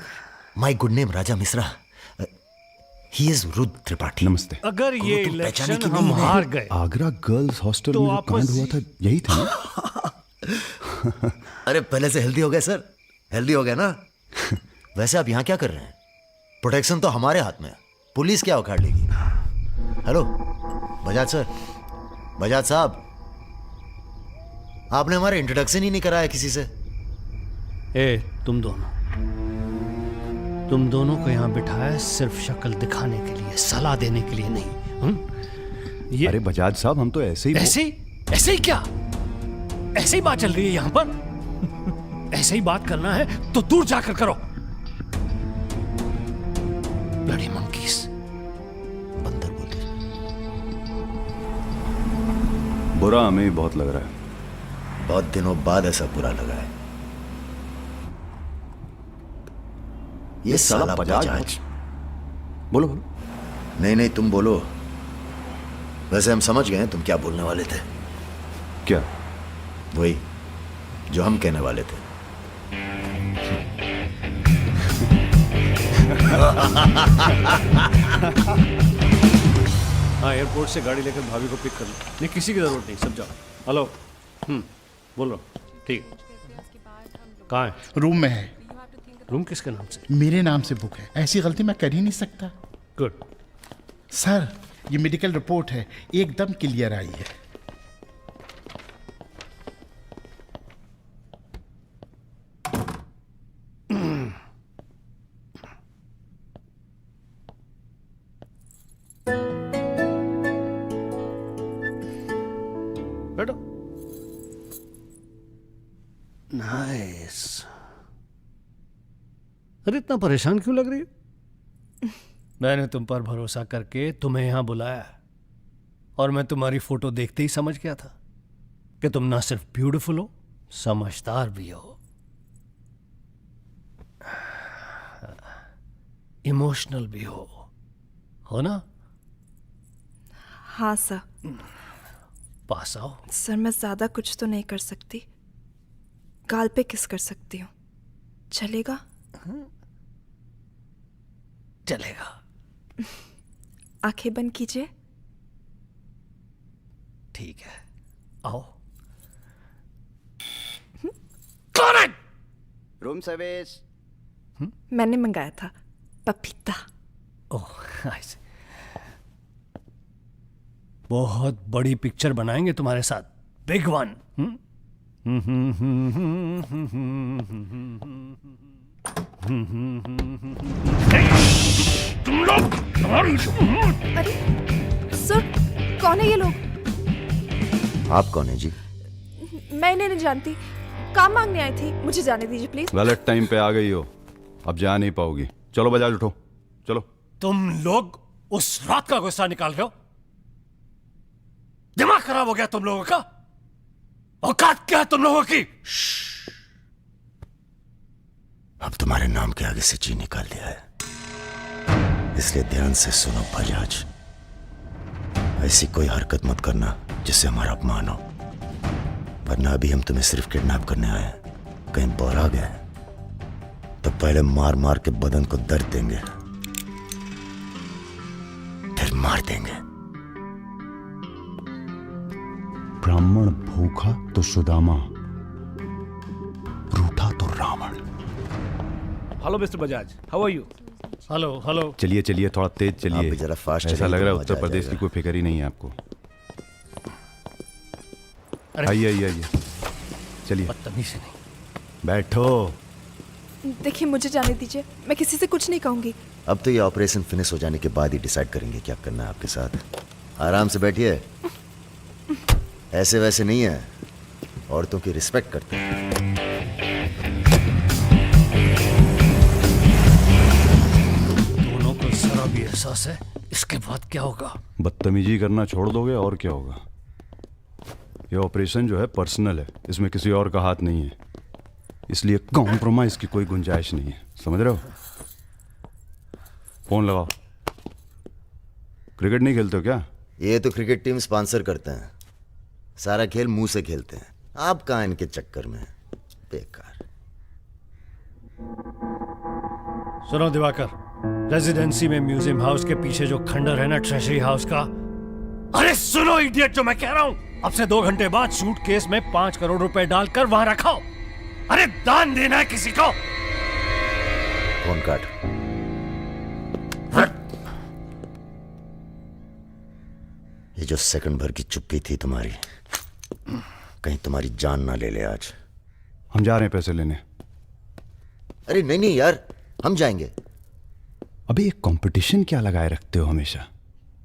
my good name Raja Mishra, he is Rudra Tripathi. नमस्ते। अगर ये इलेक्शन हम हार गए, आगरा गर्ल्स हॉस्टल तो में जो आपस कांड हुआ था यही था ना? अरे पहले से हेल्दी हो गए सर, हेल्दी हो गए ना। वैसे आप यहाँ क्या कर रहे हैं? प्रोटेक्शन तो हमारे हाथ में है, पुलिस क्या उखाड़ लेगी। हेलो बजाज सर, बजाज साहब, आपने हमारा इंट्रोडक्शन ही नहीं कराया किसी से। ए, तुम दोनों को यहाँ बिठाया है सिर्फ शक्ल दिखाने के लिए, सलाह देने के लिए नहीं। अरे बजाज साहब, हम तो ऐसे ही ऐसे ही क्या? ऐसे ही बात चल रही है यहाँ पर। ऐसे ही बात करना है तो दूर जाकर करो। ब्लडी मंकीज, बंदर बोलते। बुरा हमें भी बहुत लग रहा है। बहुत दिनों बाद ऐसा बुरा लगा है। ये साला बजाज। बोलो। नहीं तुम बोलो। वैसे हम समझ गए तुम क्या बोलने वाले थे। क्या? वही जो हम कहने वाले थे। हाँ, एयरपोर्ट से गाड़ी लेकर भाभी को पिक कर लो। नहीं, किसी की जरूरत नहीं, सब जाओ। हेलो, बोलो। ठीक, कहाँ है? रूम में है। रूम किसके नाम से? मेरे नाम से बुक है। ऐसी गलती मैं कर ही नहीं सकता। गुड। सर, ये मेडिकल रिपोर्ट है, एकदम क्लियर आई है। बैठो। नाइस। अरे इतना परेशान क्यों लग रही है? मैंने तुम पर भरोसा करके तुम्हें यहां बुलाया और मैं तुम्हारी फोटो देखते ही समझ गया था कि तुम ना सिर्फ ब्यूटीफुल हो, समझदार भी हो, इमोशनल भी हो ना? हाँ सर। पास आओ। सर, मैं ज्यादा कुछ तो नहीं कर सकती। गाल पे किस कर सकती हूँ, चलेगा? चलेगा। आंखें बंद कीजिए। ठीक है, आओ। Room service. मैंने मंगाया था पपीता। ओह, ऐसे बहुत बड़ी पिक्चर बनाएंगे तुम्हारे साथ, बिग वन। तुम लोग। अरे सर, कौन है ये लोग? आप कौन है जी? मैं इन्हें नहीं जानती, काम मांगने आई थी। मुझे जाने दीजिए प्लीज। गलत टाइम पे आ गई हो, अब जा नहीं पाओगी। चलो बजाज, उठो चलो। तुम लोग उस रात का गुस्सा निकाल रहे हो? दिमाग खराब हो गया तुम लोगों का? औकात क्या है तुम लोगों की? अब तुम्हारे नाम के आगे से जी निकाल दिया है, इसलिए ध्यान से सुनो बजाज। ऐसी कोई हरकत मत करना जिससे हमारा अपमान हो, वरना अभी हम तुम्हें सिर्फ किडनैप करने आए हैं। कहीं बौरा गए तो पहले मार मार के बदन को दर्द देंगे, फिर मार देंगे। ब्राह्मण भूखा तो सुदामा, रूठा तो Ravan. Hello mister Bajaj, how are you? Hello. चलिए चलिए, थोड़ा तेज चलिए। आप भी जरा फास्ट ऐसा चलिए लग रहा है तो उत्तर मजा आ प्रदेश की जाएगा। कोई फिक्र ही नहीं है आपको। आइए चलिए। बदतमीजी नहीं। बैठो। देखिए, मुझे जाने दीजिए, मैं किसी से कुछ नहीं कहूंगी। अब तो ये ऑपरेशन फिनिश हो जाने के बाद ही डिसाइड करेंगे क्या करना है आपके साथ। आराम से बैठिए, ऐसे वैसे नहीं है, औरतों की रिस्पेक्ट करते हैं। दोनों को जरा भी एहसास है इसके बाद क्या होगा? बदतमीजी करना छोड़ दोगे और क्या होगा। ये ऑपरेशन जो है पर्सनल है, इसमें किसी और का हाथ नहीं है, इसलिए कॉम्प्रोमाइज की कोई गुंजाइश नहीं है, समझ रहे हो? फोन लगाओ। क्रिकेट नहीं खेलते हो क्या? ये तो क्रिकेट टीम स्पॉन्सर करते हैं, सारा खेल मुंह से खेलते हैं। आप कहाँ इनके चक्कर में, बेकार। सुनो दिवाकर, रेजिडेंसी में म्यूजियम हाउस के पीछे जो खंडर है ना, ट्रेजरी हाउस का। अरे सुनो इडियट, जो मैं कह रहा हूं, अब से 2 घंटे बाद सूटकेस में 5 करोड़ रुपए डालकर वहां रखाओ। अरे दान देना है किसी को। फोन काट। ये जो सेकंड भर की चुप्पी थी तुम्हारी, कहीं तुम्हारी जान ना ले ले आज। हम जा रहे हैं पैसे लेने। अरे नहीं नहीं यार, हम जाएंगे। अबे एक कंपटीशन क्या लगाए रखते हो हमेशा।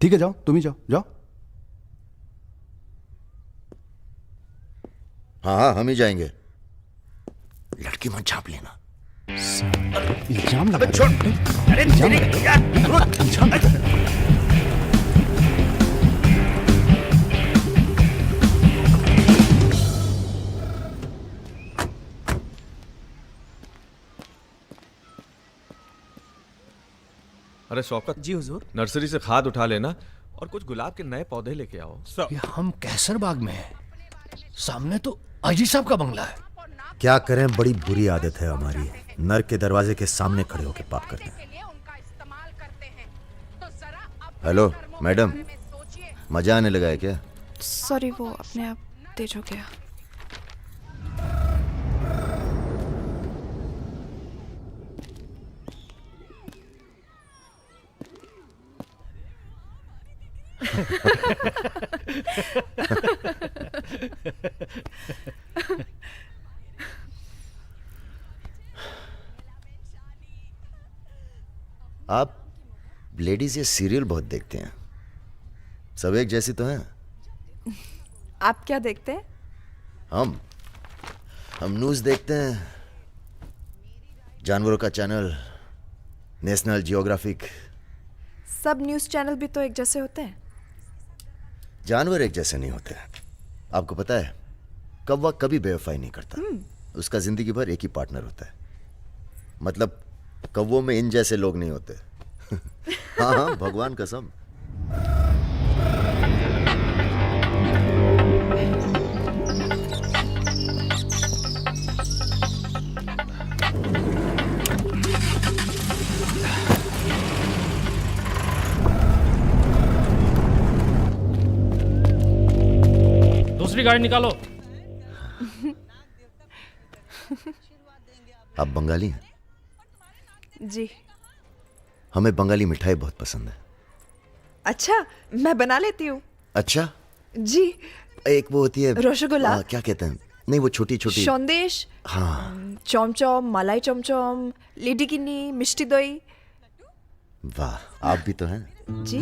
ठीक है जाओ, तुम ही जाओ जाओ। हाँ हाँ हम ही जाएंगे। लड़की मत झाप लेना। इल्जाम लगा छोड़। अरे यार अरे शौकत जी हुजूर। नर्सरी से खाद उठा लेना और कुछ गुलाब के नए पौधे लेके आओ। ये हम कैसर बाग में हैं। सामने तो अजी साहब का बंगला है। क्या करें, बड़ी बुरी आदत है हमारी। नर के दरवाजे के सामने खड़े होकर पाप करते हैं। हेलो मैडम, मजा आने लगा है क्या? सॉरी, वो अपने आप तेज हो गया। आप लेडीज ये सीरियल बहुत देखते हैं, सब एक जैसी तो हैं। आप क्या देखते हैं? हम न्यूज़ देखते हैं, जानवरों का चैनल, नेशनल जियोग्राफिक। सब न्यूज़ चैनल भी तो एक जैसे होते हैं। जानवर एक जैसे नहीं होते। आपको पता है कौवा कभी बेवफाई नहीं करता। उसका जिंदगी भर एक ही पार्टनर होता है। मतलब कौवों में इन जैसे लोग नहीं होते। हाँ हाँ भगवान कसम। दूसरी गाड़ी निकालो। आप बंगाली हैं? जी। हमें बंगाली मिठाई बहुत पसंद है। अच्छा, मैं बना लेती हूँ। अच्छा जी। एक वो होती है रसगुल्ला। क्या कहते हैं? नहीं वो छोटी छोटी। सौंदेश। हाँ। चमचम, मलाई चमचम, लेडीकिनी, मिष्टी दही। वाह, आप भी तो हैं। जी।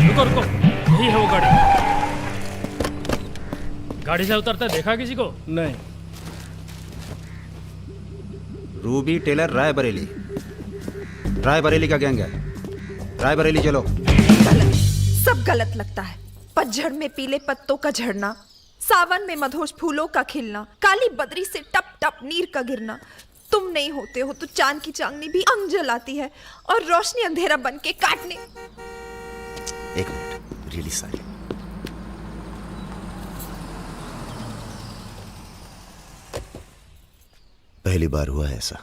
रुको रुको, यही है वो गाड़ी। गाड़ी से उतरता देखा किसी को? नहीं। रूबी टेलर रायबरेली, रायबरेली का गैंग है। रायबरेली चलो। गलत, सब गलत लगता है। पतझड़ में पीले पत्तों का झड़ना, सावन में मधोश फूलों का खिलना, काली बदरी से टप टप नीर का गिरना। तुम नहीं होते हो तो चांद की चांदनी भी अंग जलाती है और रोशनी अंधेरा बन के काटने। एक मिनट, रियली सॉरी। पहली बार हुआ है ऐसा।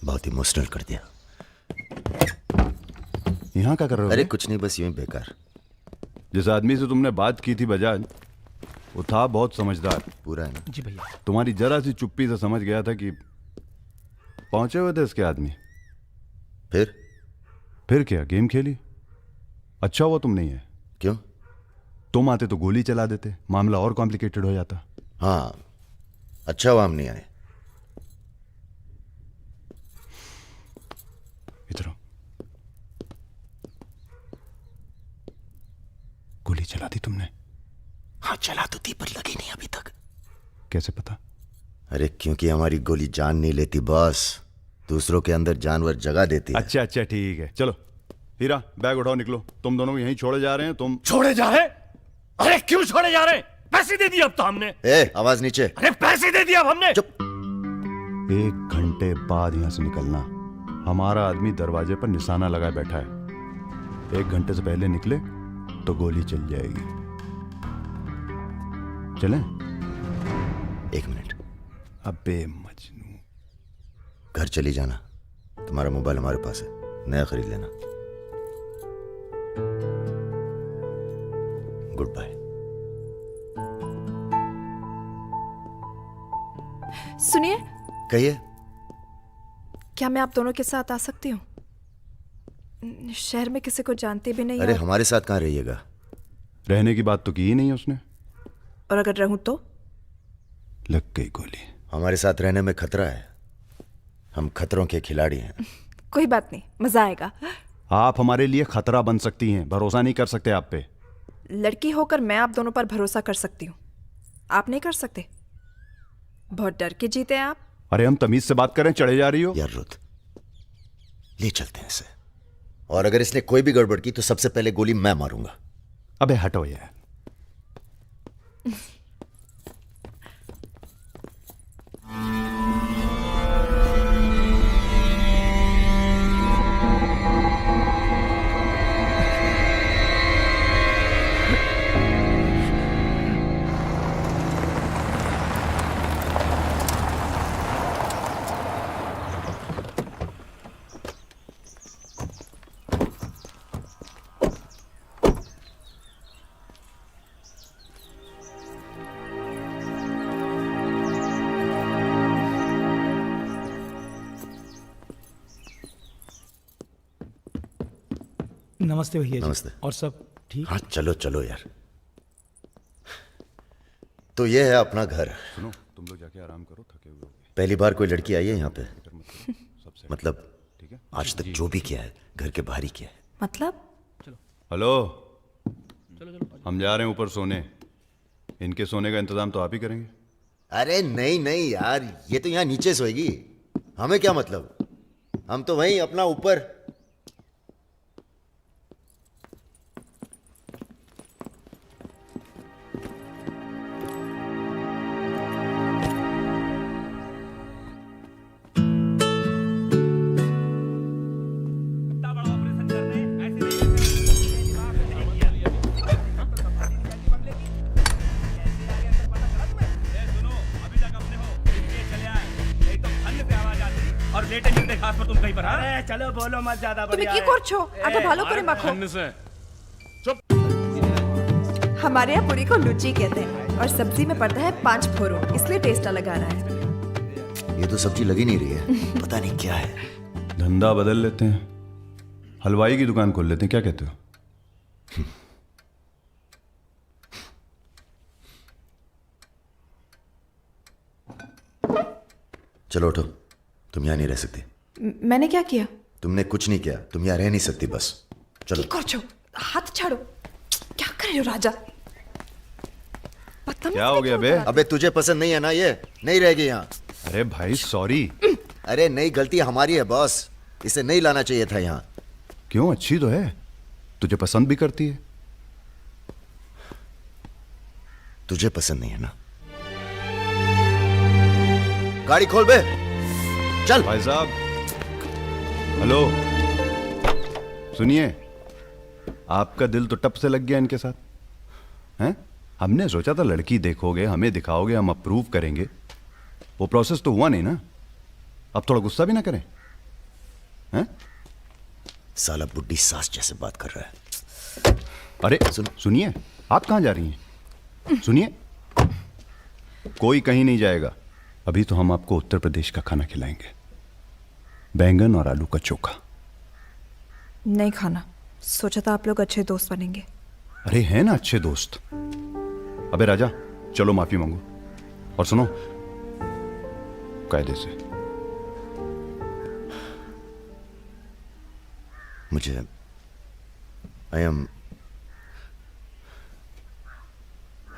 बहुत इमोशनल कर दिया। यहाँ क्या कर रहे हो? अरे कुछ नहीं, बस यूं ही बेकार। जिस आदमी से तुमने बात की थी बजाज, वो था बहुत समझदार। पूरा है ना? जी भैया। तुम्हारी जरा सी चुप्पी से समझ गया था कि पहुंचे हुए थे इसके आदमी। फिर क्या, गेम खेली। अच्छा हुआ तुम नहीं है। क्यों? तुम आते तो गोली चला देते, मामला और कॉम्प्लिकेटेड हो जाता। हाँ, अच्छा हुआ हम नहीं आए। इधर आओ। गोली चला दी तुमने? हाँ चला तो थी, पर लगी नहीं अभी तक। कैसे पता? अरे क्योंकि हमारी गोली जान नहीं लेती बॉस, दूसरों के अंदर जानवर जगह देती है। अच्छा अच्छा ठीक है, चलो हीरा बैग उठाओ, निकलो। तुम दोनों यहीं छोड़े जा रहे हैं। तुम छोड़े जा रहे? अरे क्यों छोड़े जा रहे? पैसे दे दिए अब तो हमने। आवाज नीचे। अरे पैसे दे दिया अब हमने। चुप। 1 घंटे बाद यहां से निकलना। हमारा आदमी दरवाजे पर निशाना लगाए बैठा है। 1 घंटे से पहले निकले तो गोली चल जाएगी। चलें? 1 मिनट। अबे मजनू, घर चली जाना। तुम्हारा मोबाइल हमारे पास है, नया खरीद लेना। Good bye. सुनिए, कहिए। क्या मैं आप दोनों के साथ आ सकती हूँ? शहर में किसी को जानते भी नहीं। अरे हमारे साथ कहाँ रहिएगा? रहने की बात तो की ही नहीं उसने। और अगर रहूं तो? लग गई गोली। हमारे साथ रहने में खतरा है। हम खतरों के खिलाड़ी हैं। कोई बात नहीं, मजा आएगा। आप हमारे लिए खतरा बन सकती हैं, भरोसा नहीं कर सकते आप पे। लड़की होकर मैं आप दोनों पर भरोसा कर सकती हूँ, आप नहीं कर सकते। बहुत डर के जीते हैं आप। अरे हम तमीज से बात करें, चढ़े जा रही हो यार रुत, ले चलते हैं इसे, और अगर इसने कोई भी गड़बड़ की तो सबसे पहले गोली मैं मारूंगा। अबे हटो यार। नमस्ते भैया जी। नमस्ते। और सब ठीक? हाँ चलो चलो यार। तो ये है अपना घर। सुनो, तुम लोग जाके आराम करो, थके हुए हो। पहली बार कोई लड़की आई है यहाँ पे? मतलब आज तक जो भी किया है घर के बाहर ही किया है। मतलब? हेलो, हम जा रहे हैं ऊपर सोने। इनके सोने का इंतजाम तो आप ही करेंगे। अरे नहीं नहीं यार, ये तो यहाँ नीचे सोएगी, हमें क्या मतलब, हम तो वहीं अपना ऊपर। चलो बोलो मत ज्यादा। তুমি কি করছো? আটা ভালো করে মাখো। हमारे यहाँ पूरी को लुच्ची कहते हैं और सब्जी में पड़ता है 5 फोरो, इसलिए टेस्ट अलग आ रहा है। ये तो सब्जी लगी नहीं रही है, पता नहीं क्या है। धंधा बदल लेते हैं, हलवाई की दुकान खोल लेते हैं, क्या कहते हो? चलो उठो, तुम यहाँ नहीं रह सकती। मैंने क्या किया? तुमने कुछ नहीं किया, तुम यहाँ रह नहीं सकती, बस चलो। কি করছো? हाथ छाड़ो। क्या कर रहे हो राजा? क्या हो गया बे? अबे तुझे पसंद नहीं है ना ये, नहीं रहेगी यहाँ। अरे भाई सॉरी। अरे नहीं, गलती हमारी है बॉस, इसे नहीं लाना चाहिए था यहाँ। क्यों, अच्छी तो है, तुझे पसंद भी करती है। तुझे पसंद नहीं है ना? गाड़ी खोल बे, चल। भाई साहब हेलो, सुनिए, आपका दिल तो टप से लग गया इनके साथ, हैं? हमने सोचा था लड़की देखोगे, हमें दिखाओगे, हम अप्रूव करेंगे। वो प्रोसेस तो हुआ नहीं ना। अब थोड़ा गुस्सा भी ना करें, हैं? साला बुड्ढी सास जैसे बात कर रहा है। अरे सुनिए, आप कहाँ जा रही हैं? सुनिए, कोई कहीं नहीं जाएगा। अभी तो हम आपको उत्तर प्रदेश का खाना खिलाएंगे, बैंगन और आलू का चोखा। नहीं खाना, सोचा था आप लोग अच्छे दोस्त बनेंगे। अरे हैं ना अच्छे दोस्त। अबे राजा, चलो माफी मांगो, और सुनो, कायदे से। मुझे आई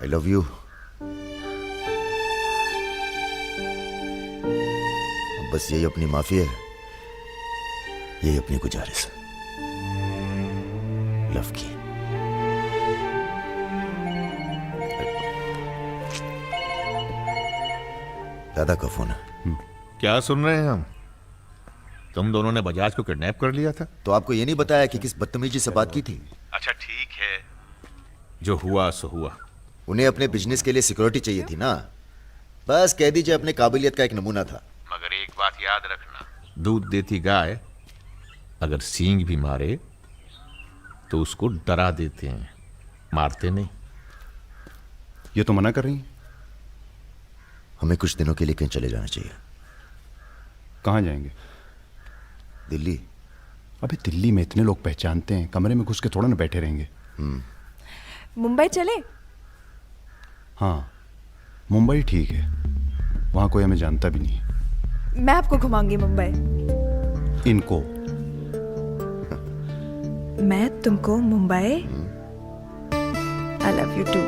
लव यू। बस यही अपनी माफी है, यही अपनी गुजारिश है, लव की। दादा का फोन है। क्या सुन रहे हैं हम? तुम दोनों ने बजाज को किडनैप कर लिया था? तो आपको ये नहीं बताया कि किस बदतमीजी से बात की थी? अच्छा ठीक है, जो हुआ सो हुआ। उन्हें अपने बिजनेस के लिए सिक्योरिटी चाहिए थी ना, बस कह दीजिए अपने काबिलियत का एक नमूना था। मगर एक बात याद रखना, दूध देती गाय अगर सींग भी मारे तो उसको डरा देते हैं, मारते नहीं। ये तो मना कर रही हैं। हमें कुछ दिनों के लिए कहीं चले जाना चाहिए। कहाँ जाएंगे? दिल्ली। अबे दिल्ली में इतने लोग पहचानते हैं, कमरे में घुस के थोड़ा ना बैठे रहेंगे। मुंबई चले? हाँ, मुंबई ठीक है, वहाँ कोई हमें जानता भी नहीं है। मैं आपको घुमाऊंगी मुंबई। इनको? मैं तुमको Mumbai. I love you too.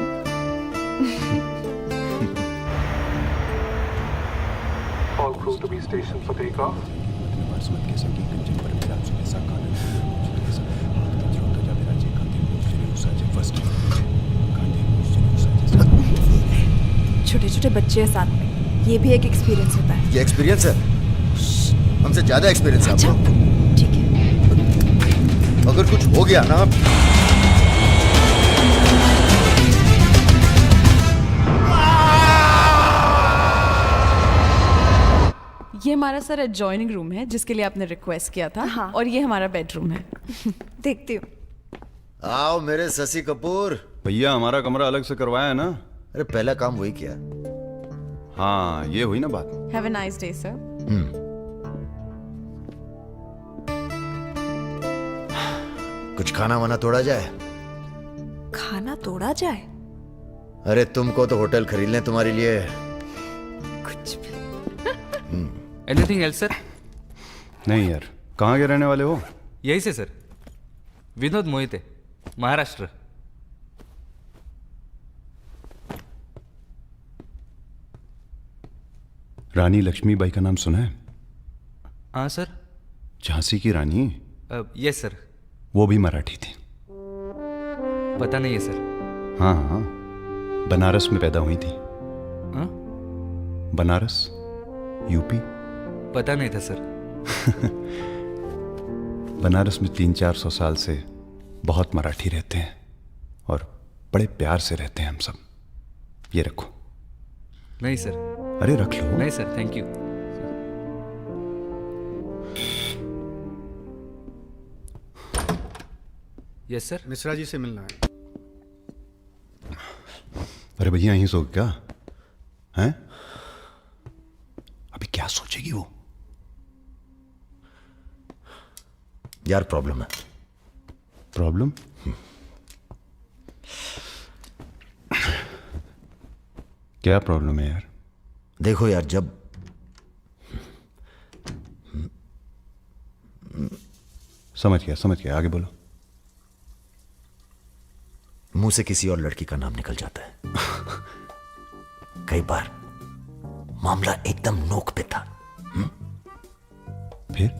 All crew to be stationed for takeoff. छोटे छोटे बच्चे हैं साथ में, ये भी एक एक्सपीरियंस होता है। ये एक्सपीरियंस है? हमसे ज्यादा एक्सपीरियंस है आपको। ठीक है। अगर कुछ हो गया ना, ये हमारा सर एडजॉइनिंग रूम है जिसके लिए आपने रिक्वेस्ट किया था। हाँ। और ये हमारा बेडरूम है। देखती हूँ। आओ मेरे शशि कपूर। भैया हमारा कमरा अलग से करवाया है ना? अरे पहला काम वही किया। हाँ, ये हुई ना बात। Have a nice day sir. कुछ खाना वाना तोड़ा जाए? खाना तोड़ा जाए? अरे तुमको तो होटल खरीद लें तुम्हारे लिए। कुछ भी। Anything else sir? नहीं यार, कहाँ के रहने वाले हो? यही से सर, विनोद मोहिते, महाराष्ट्र। रानी लक्ष्मीबाई का नाम सुना है? हाँ सर। झांसी की रानी? Yes sir. वो भी मराठी थी। पता नहीं है सर। हाँ हाँ, बनारस में पैदा हुई थी। हाँ? बनारस, यूपी। पता नहीं था सर। बनारस में 300-400 साल से बहुत मराठी रहते हैं और बड़े प्यार से रहते हैं हम सब। ये रखो। नहीं सर। अरे रख लो। नहीं sir, thank you. Yes sir. Mishra ji से मिलना है। अरे भैया यहीं सो क्या हैं? अभी क्या सोचेगी वो? यार प्रॉब्लम है। प्रॉब्लम? क्या प्रॉब्लम है यार? देखो यार, जब समझ गया, आगे बोलो। मुंह से किसी और लड़की का नाम निकल जाता है। कई बार मामला एकदम नोक पे था। फिर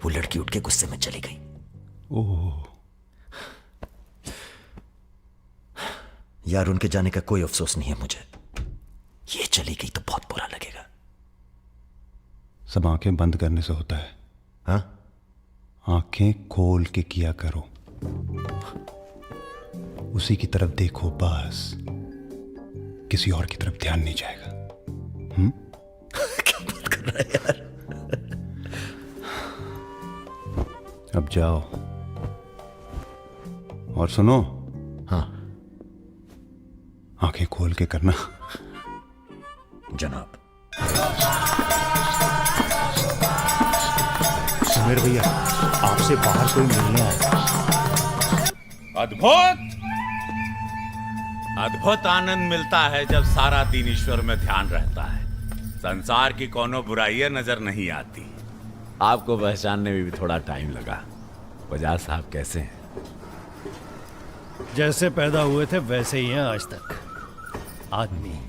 वो लड़की उठ के गुस्से में चली गई। ओह यार, उनके जाने का कोई अफसोस नहीं है मुझे। ये चली गई तो बहुत बुरा लगेगा। सब आंखें बंद करने से होता है। हाँ? आंखें खोल के किया करो, उसी की तरफ देखो बस, किसी और की तरफ ध्यान नहीं जाएगा। क्या बात कर रहा है यार? अब जाओ और सुनो। हाँ, आंखें खोल के करना। जनाब। सुमेर भैया, आपसे बाहर कोई मिलने आया। अद्भुत आनंद मिलता है जब सारा दिन ईश्वर में ध्यान रहता है। संसार की कोनो बुराइयां नजर नहीं आती। आपको पहचानने में भी थोड़ा टाइम लगा। बजाज साहब कैसे हैं? जैसे पैदा हुए थे वैसे ही हैं आज तक। आदमी।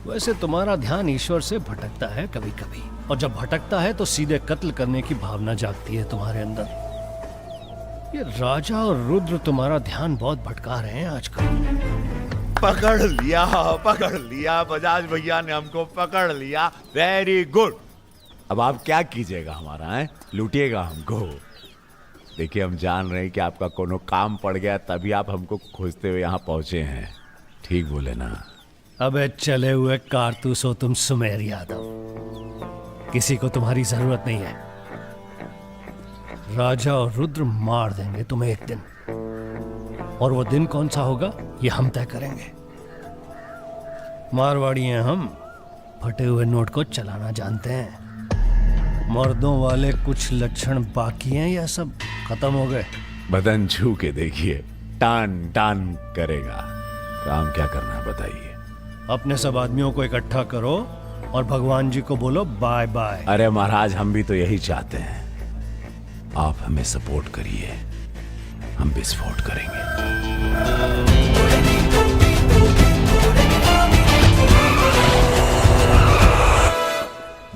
वैसे तुम्हारा ध्यान ईश्वर से भटकता है कभी कभी, और जब भटकता है तो सीधे कत्ल करने की भावना जागती है तुम्हारे अंदर। ये राजा और रुद्र तुम्हारा ध्यान बहुत भटका रहे हैं आजकल। पकड़ लिया बजाज भैया ने हमको पकड़ लिया। Very good. अब आप क्या कीजिएगा हमारा है? लूटिएगा हमको। देखिए, हम जान रहे हैं कि आपका कोनो काम पड़ गया, तभी आप हमको खोजते हुए यहाँ पहुंचे हैं। ठीक बोले ना? अबे चले हुए कारतूस हो तुम सुमेर यादव। किसी को तुम्हारी जरूरत नहीं है। राजा और रुद्र मार देंगे तुम्हें एक दिन, और वो दिन कौन सा होगा ये हम तय करेंगे। मारवाड़ी हैं हम, फटे हुए नोट को चलाना जानते हैं। मर्दों वाले कुछ लक्षण बाकी हैं या सब खत्म हो गए? बदन छू के देखिए, टान टान करेगा। काम क्या करना है बताइए। अपने सब आदमियों को इकट्ठा करो और भगवान जी को बोलो बाय बाय। अरे महाराज, हम भी तो यही चाहते हैं। आप हमें सपोर्ट करिए, हम विस्फोट करेंगे।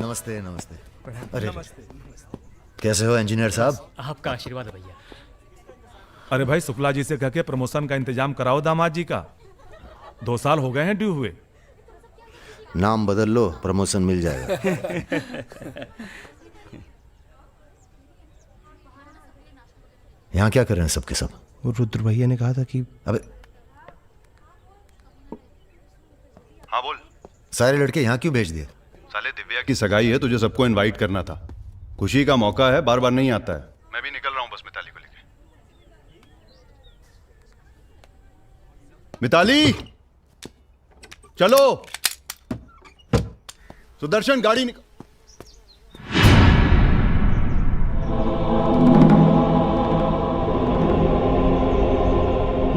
नमस्ते नमस्ते। अरे कैसे हो इंजीनियर साहब? आपका आशीर्वाद है भैया। अरे भाई, शुक्ला जी से कह के प्रमोशन का इंतजाम कराओ दामाद जी का। 2 साल हो गए हैं ड्यू हुए। नाम बदल लो, प्रमोशन मिल जाएगा। यहाँ क्या कर रहे हैं सबके सब? वो रुद्र भैया ने कहा था कि अबे हाँ बोल। सारे लड़के यहाँ क्यों भेज दिए? साले दिव्या की सगाई है, तुझे सबको इनवाइट करना था। खुशी का मौका है, बार बार नहीं आता है। मैं भी निकल रहा हूँ बस मिताली को लेके। मिताली चलो। सुदर्शन गाड़ी निकल।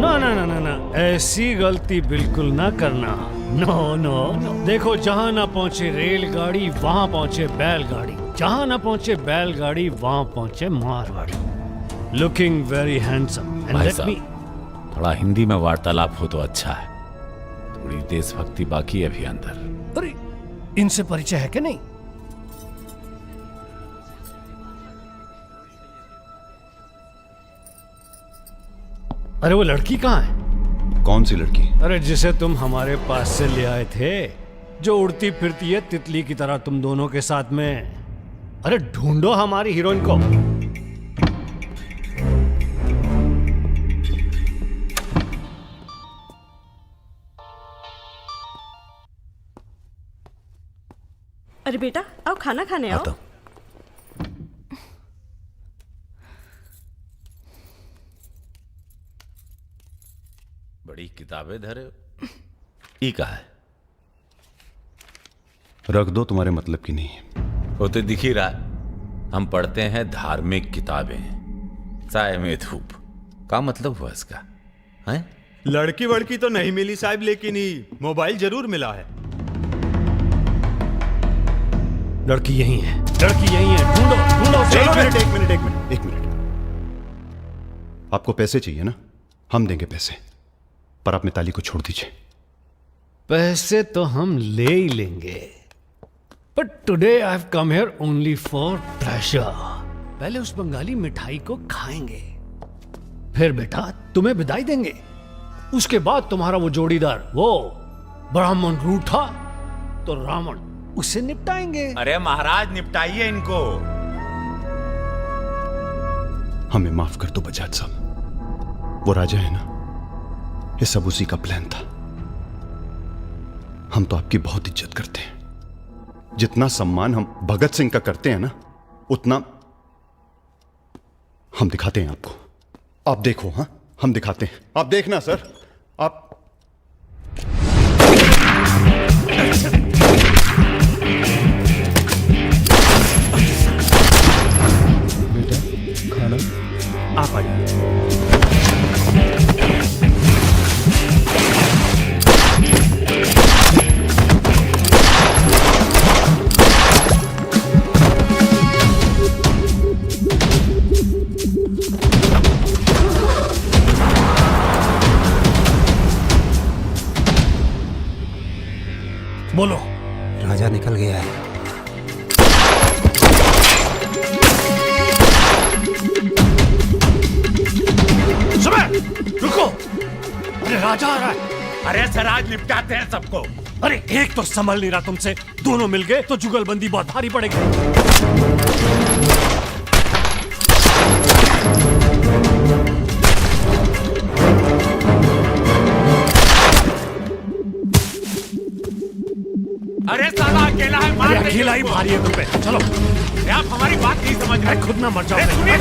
ना ना ना ना ना, ऐसी गलती बिल्कुल ना करना। No no no. देखो, जहां ना पहुंचे रेलगाड़ी वहां पहुंचे बैलगाड़ी, जहां ना पहुंचे बैलगाड़ी वहां पहुंचे Marwari. Looking very handsome and भाई लेट साहब, मी। थोड़ा हिंदी में वार्तालाप हो तो अच्छा है। थोड़ी देशभक्ति बाकी है अभी अंदर। अरे, इनसे परिचय है कि नहीं? अरे वो लड़की कहाँ है? कौन सी लड़की? अरे जिसे तुम हमारे पास से ले आए थे, जो उड़ती फिरती है तितली की तरह तुम दोनों के साथ में। अरे ढूंढो हमारी हीरोइन को। अरे बेटा, आओ खाना खाने आओ। बड़ी किताबें धरे ई का है। रख दो, तुम्हारे मतलब की नहीं है। वो तो दिख ही रहा है। हम पढ़ते हैं धार्मिक किताबें, चाय में धूप। का मतलब हुआ इसका? हैं? लड़की वड़की तो नहीं मिली साहब, लेकिन ही मोबाइल जरूर मिला है। लड़की यही है, लड़की यही है। ढूंढो ढूंढो। एक मिनट। आपको पैसे चाहिए ना? हम देंगे पैसे, पर आप मिताली को छोड़ दीजिए। पैसे तो हम ले ही लेंगे, but today I have come here only for pleasure. पहले उस बंगाली मिठाई को खाएंगे, फिर बेटा तुम्हें विदाई देंगे। उसके बाद तुम्हारा वो जोड़ीदार, वो ब्राह्मण रूठा तो रावण, उसे निपटाएंगे। अरे महाराज, निपटाइए इनको। हमें माफ कर दो बजाज साहब, वो राजा है ना, ये सब उसी का प्लान था। हम तो आपकी बहुत इज्जत करते हैं। जितना सम्मान हम भगत सिंह का करते हैं ना, उतना हम दिखाते हैं आपको। आप देखो, हाँ हम दिखाते हैं, आप देखना सर। आप बेटा खाना आप आइए। बोलो। राजा निकल गया है। सुबह रुको, अरे राजा आ रहा है। अरे सर, आज निपटाते हैं सबको। अरे एक तो संभल नहीं रहा तुमसे, दोनों मिल गए तो जुगलबंदी बहुत भारी पड़ेगी। अरे साला अकेला है, मार देंगे अकेला ही उसको। भारी है तुम पे। चलो, आप हमारी बात नहीं समझ रहे। खुद ना मर जाओ। अरे सुनिए।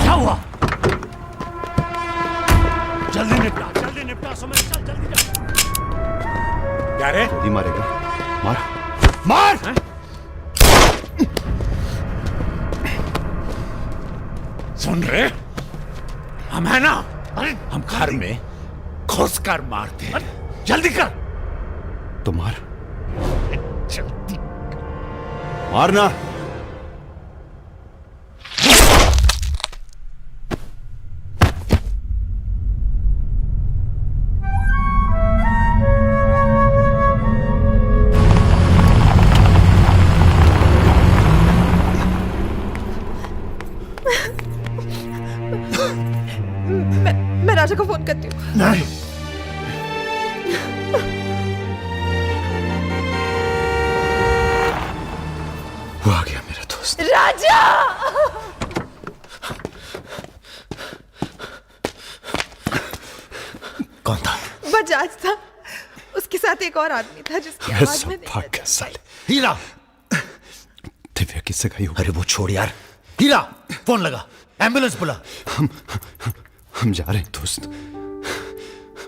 क्या हुआ? जल्दी निपटा सुमित, चल जल्दी जा। क्या रे? जल्दी मारेगा, मार मार। सुन रहे, हम है ना, हम घर में घुस कर मारते हैं। जल्दी कर। तो मार, जल्दी मारना। मैं राजा को फोन करती हूँ। नहीं, वो आ गया मेरा दोस्त। राजा! कौन था? बजाज था। उसके साथ एक और आदमी था जिसकी अरे आवाज में सौभाग्य साले। हीरा! दिव्या किससे गई हो? अरे वो छोड़ यार। हीरा, फोन लगा, एम्बुलेंस बुला। हम जा रहे हैं दोस्त,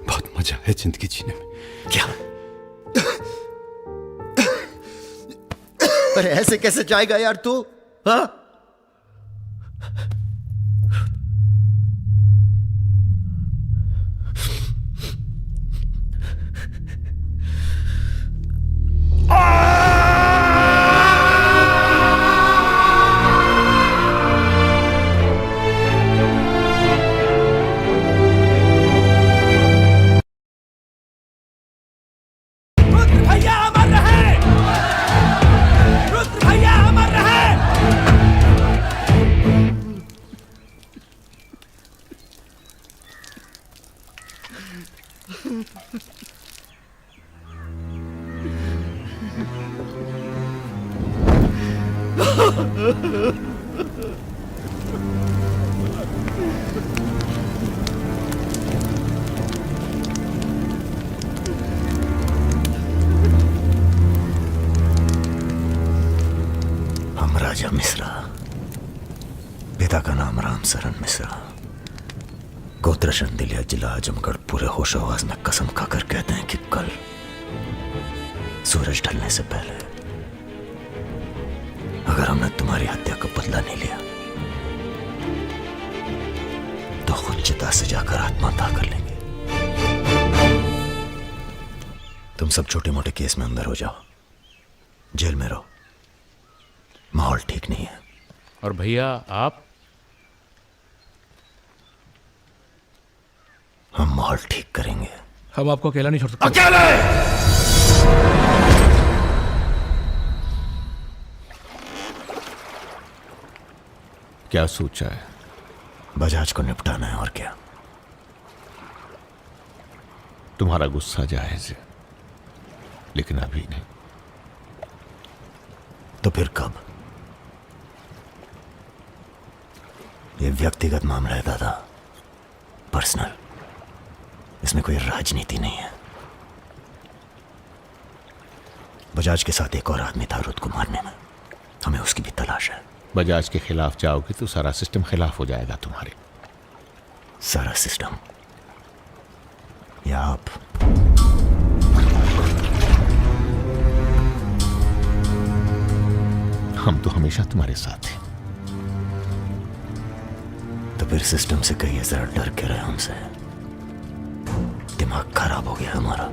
बहुत मजा है जिंदगी जीने में। क्या? अरे ऐसे कैसे जाएगा यार तू? हाँ? भैया अमर रहे, रुद्र भैया अमर रहे। हम राजा मिश्रा, पिता का नाम राम सरन मिश्रा, गोत्र शंदिलिया, जिला आजमगढ़, पूरे होश आवाज में कसम खाकर कहते हैं कि कल सूरज ढलने से पहले अगर हमने तुम्हारी हत्या का बदला नहीं लिया तो खुद चिता से जाकर आत्महत्या कर लेंगे। तुम सब छोटे मोटे केस में अंदर हो जाओ, जेल में रहो, माहौल ठीक नहीं है। और भैया आप? हम माहौल ठीक करेंगे। हम आपको अकेला नहीं छोड़ सकते। अकेले! क्या सोचा है? बजाज को निपटाना है, और क्या। तुम्हारा गुस्सा जायज है, लेकिन अभी नहीं। तो फिर कब? ये व्यक्तिगत मामला है दादा, पर्सनल। इसमें कोई राजनीति नहीं है। बजाज के साथ एक और आदमी था रुद को मारने में, हमें उसकी भी तलाश है। बजाज के खिलाफ जाओगे तो सारा सिस्टम खिलाफ हो जाएगा तुम्हारे। सारा सिस्टम या आप? हम तो हमेशा तुम्हारे साथ हैं। तो फिर सिस्टम से कहिए जरा डर के रहे हमसे। दिमाग खराब हो गया हमारा,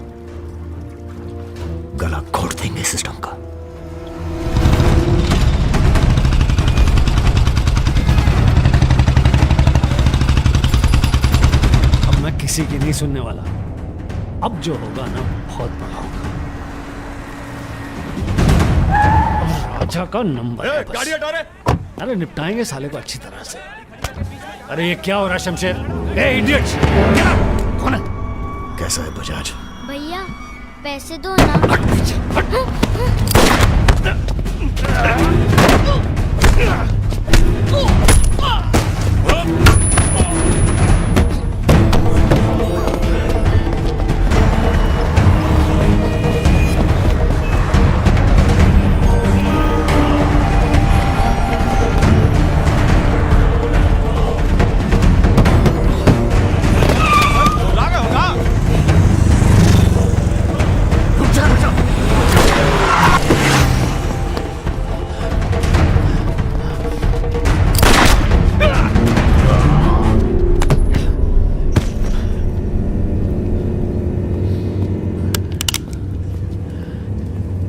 गला घोट देंगे सिस्टम का। अब मैं किसी की नहीं सुनने वाला। अब जो होगा ना बहुत बड़ा होगा। राजा का नंबर है बस। गाड़ी हटा रे। अरे निपटाएंगे साले को अच्छी तरह से। अरे ये क्या हो रहा है शमशेर? ए इडियट! क्या? कौन है? कैसा है बजाज? भैया पैसे दो ना।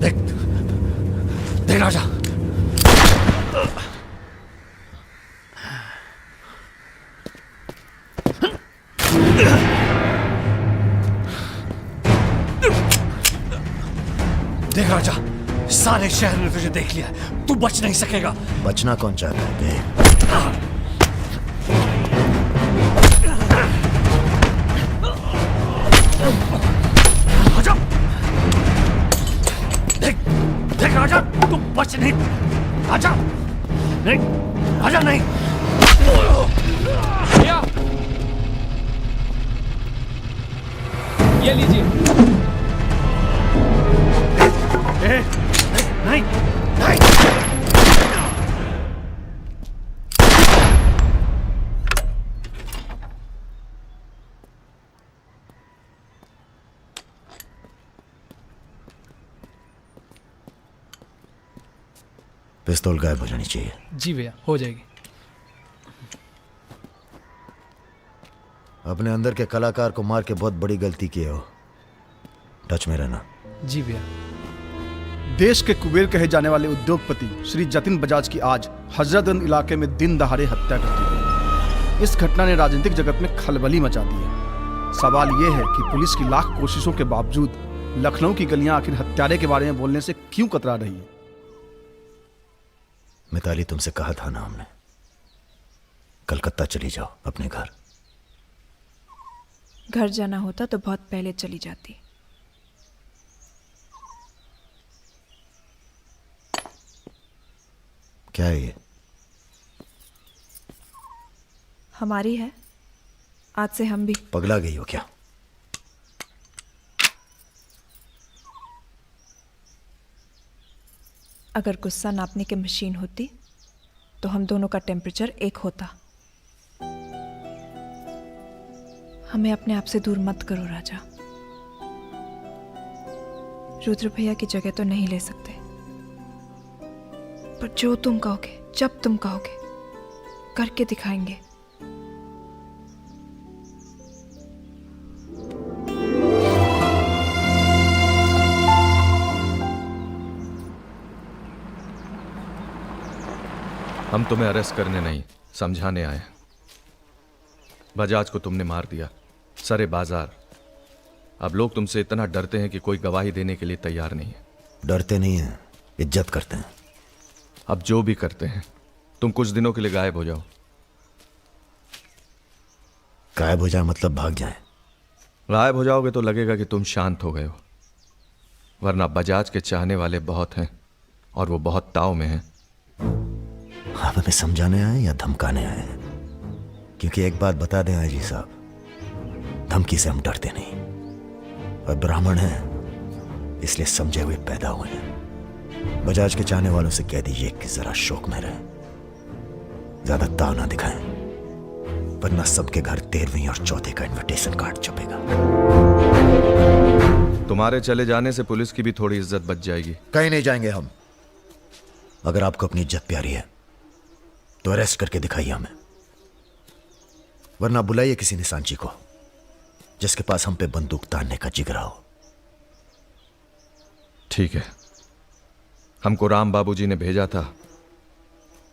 देख देख राजा, देख राजा, सारे शहर ने तुझे देख लिया, तू बच नहीं सकेगा। बचना कौन चाहता है देख। आजा, देख देख राजा, तू बच नहीं, आजा नहीं, आजा नहीं। भैया ये लीजिए। नहीं नहीं, पिस्तौल गायब हो जानी चाहिए। जी भैया हो जाएगी। अपने अंदर के कलाकार को मार के बहुत बड़ी गलती की हो, टच में रहना। जी भैया। देश के कुबेर कहे जाने वाले उद्योगपति श्री जतिन बजाज की आज हजरतगंज इलाके में दिन दहाड़े हत्या कर दी गई। इस घटना ने राजनीतिक जगत में खलबली मचा दी है। सवाल यह है कि पुलिस की लाख कोशिशों के बावजूद लखनऊ की गलियां आखिर हत्यारे के बारे में बोलने से क्यों कतरा रही है? मिताली, तुमसे कहा था ना हमने, कलकत्ता चली जाओ अपने घर। घर जाना होता तो बहुत पहले चली जाती। क्या है ये? हमारी है, आज से हम भी। पगला गई हो क्या? अगर गुस्सा नापने की मशीन होती तो हम दोनों का टेम्परेचर एक होता। हमें अपने आप से दूर मत करो राजा। रुद्र भैया की जगह तो नहीं ले सकते, पर जो तुम कहोगे, जब तुम कहोगे, करके दिखाएंगे। हम तुम्हें अरेस्ट करने नहीं, समझाने आए। बजाज को तुमने मार दिया, सरे बाजार। अब लोग तुमसे इतना डरते हैं कि कोई गवाही देने के लिए तैयार नहीं है। डरते नहीं हैं, इज्जत करते हैं। अब जो भी करते हैं, तुम कुछ दिनों के लिए गायब हो जाओ। गायब हो जाए मतलब भाग जाए? गायब हो जाओगे तो लगेगा कि तुम शांत हो गए हो, वरना बजाज के चाहने वाले बहुत हैं और वो बहुत ताव में हैं। आप हमें समझाने आए या धमकाने आए हैं? क्योंकि एक बात बता दें आजी साहब, धमकी से हम डरते नहीं, और ब्राह्मण हैं इसलिए समझे हुए पैदा हुए हैं। बजाज के चाहने वालों से कह दीजिए कि जरा शौक में रहें, ज्यादा ताव ना दिखाएं, वरना सबके घर 13वीं और 14 का इनविटेशन कार्ड छपेगा। तुम्हारे चले जाने से पुलिस की भी थोड़ी इज्जत बच जाएगी। कहीं नहीं जाएंगे हम। अगर आपको अपनी इज्जत प्यारी है तो अरेस्ट करके दिखाइए हमें, वरना बुलाइए किसी निशानची को जिसके पास हम पे बंदूक तानने का जिगरा हो। ठीक है, हमको राम बाबूजी ने भेजा था,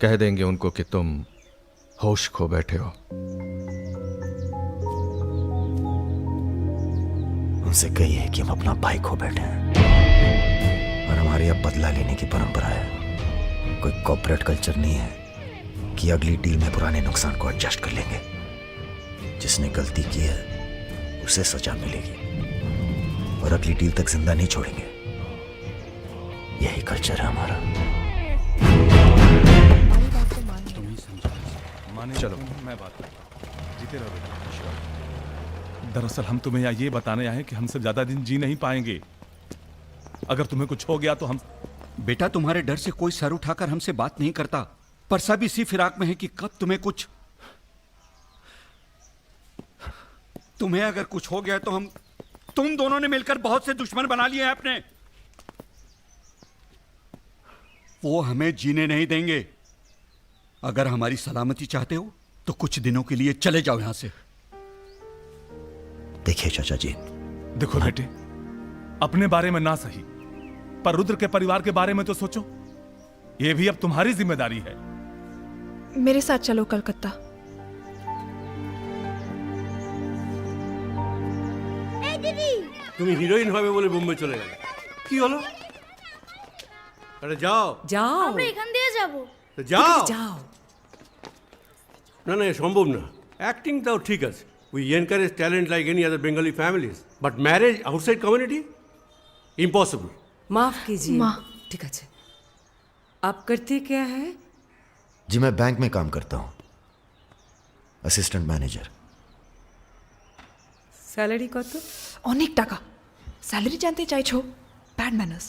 कह देंगे उनको कि तुम होश खो बैठे हो। उनसे कहिए कि हम अपना भाई खो बैठे हैं और हमारे अब बदला लेने की परंपरा है। कोई कॉर्पोरेट कल्चर नहीं है कि अगली डील में पुराने नुकसान को एडजस्ट कर लेंगे। जिसने गलती की है उसे सजा मिलेगी और अगली डील तक जिंदा नहीं छोड़ेंगे। यही कल्चर है हमारा। चलो मैं बात जीते रहो बेटा। दरअसल हम तुम्हें यहाँ ये बताने आए हैं कि हमसे ज्यादा दिन जी नहीं पाएंगे। अगर तुम्हें कुछ हो गया तो हम। बेटा, तुम्हारे डर से कोई सर उठाकर हमसे बात नहीं करता, पर सब इसी फिराक में है कि कब तुम्हें कुछ। तुम्हें अगर कुछ हो गया तो हम, तुम दोनों ने मिलकर बहुत से दुश्मन बना लिए हैं अपने। वो हमें जीने नहीं देंगे। अगर हमारी सलामती चाहते हो तो कुछ दिनों के लिए चले जाओ यहां से। देखिए चाचा जी, देखो बेटे, अपने बारे में ना सही पर रुद्र के परिवार के बारे में तो सोचो। ये भी अब तुम्हारी जिम्मेदारी है। मेरे साथ चलो कलकत्ता। তুমি হিরোইন হবে বলে বোম্বে চলে গেলে, কি হলো? আরে যাও যাও, আমরা এখান দিয়ে যাব। তো যাও যাও। না না, সম্ভব না। অ্যাক্টিং তাও ঠিক আছে, we encourage talent like any other Bengali families, but marriage outside community impossible. माफ कीजिए। ठीक है, आप करते क्या है? जी मैं बैंक में काम करता हूँ, असिस्टेंट मैनेजर। স্যালারি কত? অনেক টাকা। স্যালারি জানতে চাইছো? Bad manners.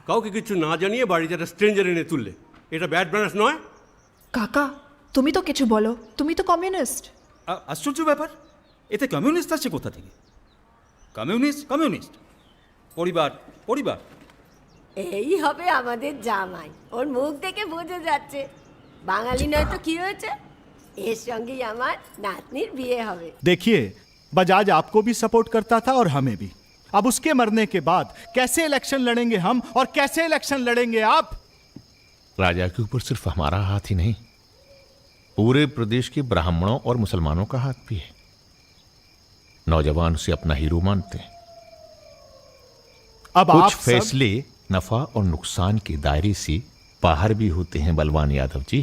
কাউকে কিছু না জানিয়ে বাড়িতে একটা স্ট্রেঞ্জার এনে তুললে, এটা ব্যাড ম্যানার্স নয়? কাকা তুমি তো কিছু বলো, তুমি তো কমিউনিস্ট। আশ্চর্য ব্যাপার, এতে কমিউনিস্ট আসছে কোথা থেকে? কমিউনিস্ট কমিউনিস্ট, পরিবার পরিবার। এই হবে আমাদের জামাই, ওর মুখ দেখে বোঝা যাচ্ছে বাঙালি নয় তো কি হয়েছে, এর সঙ্গেই আমার নাতনির বিয়ে হবে। देखिए, बजाज आपको भी सपोर्ट करता था और हमें भी। अब उसके मरने के बाद कैसे इलेक्शन लड़ेंगे हम और कैसे इलेक्शन लड़ेंगे आप? राजा के ऊपर सिर्फ हमारा हाथ ही नहीं, पूरे प्रदेश के ब्राह्मणों और मुसलमानों का हाथ भी है। नौजवान उसे अपना हीरो मानते हैं। अब कुछ आप फैसले नफा और नुकसान के दायरे से बाहर भी होते हैं बलवान यादव जी।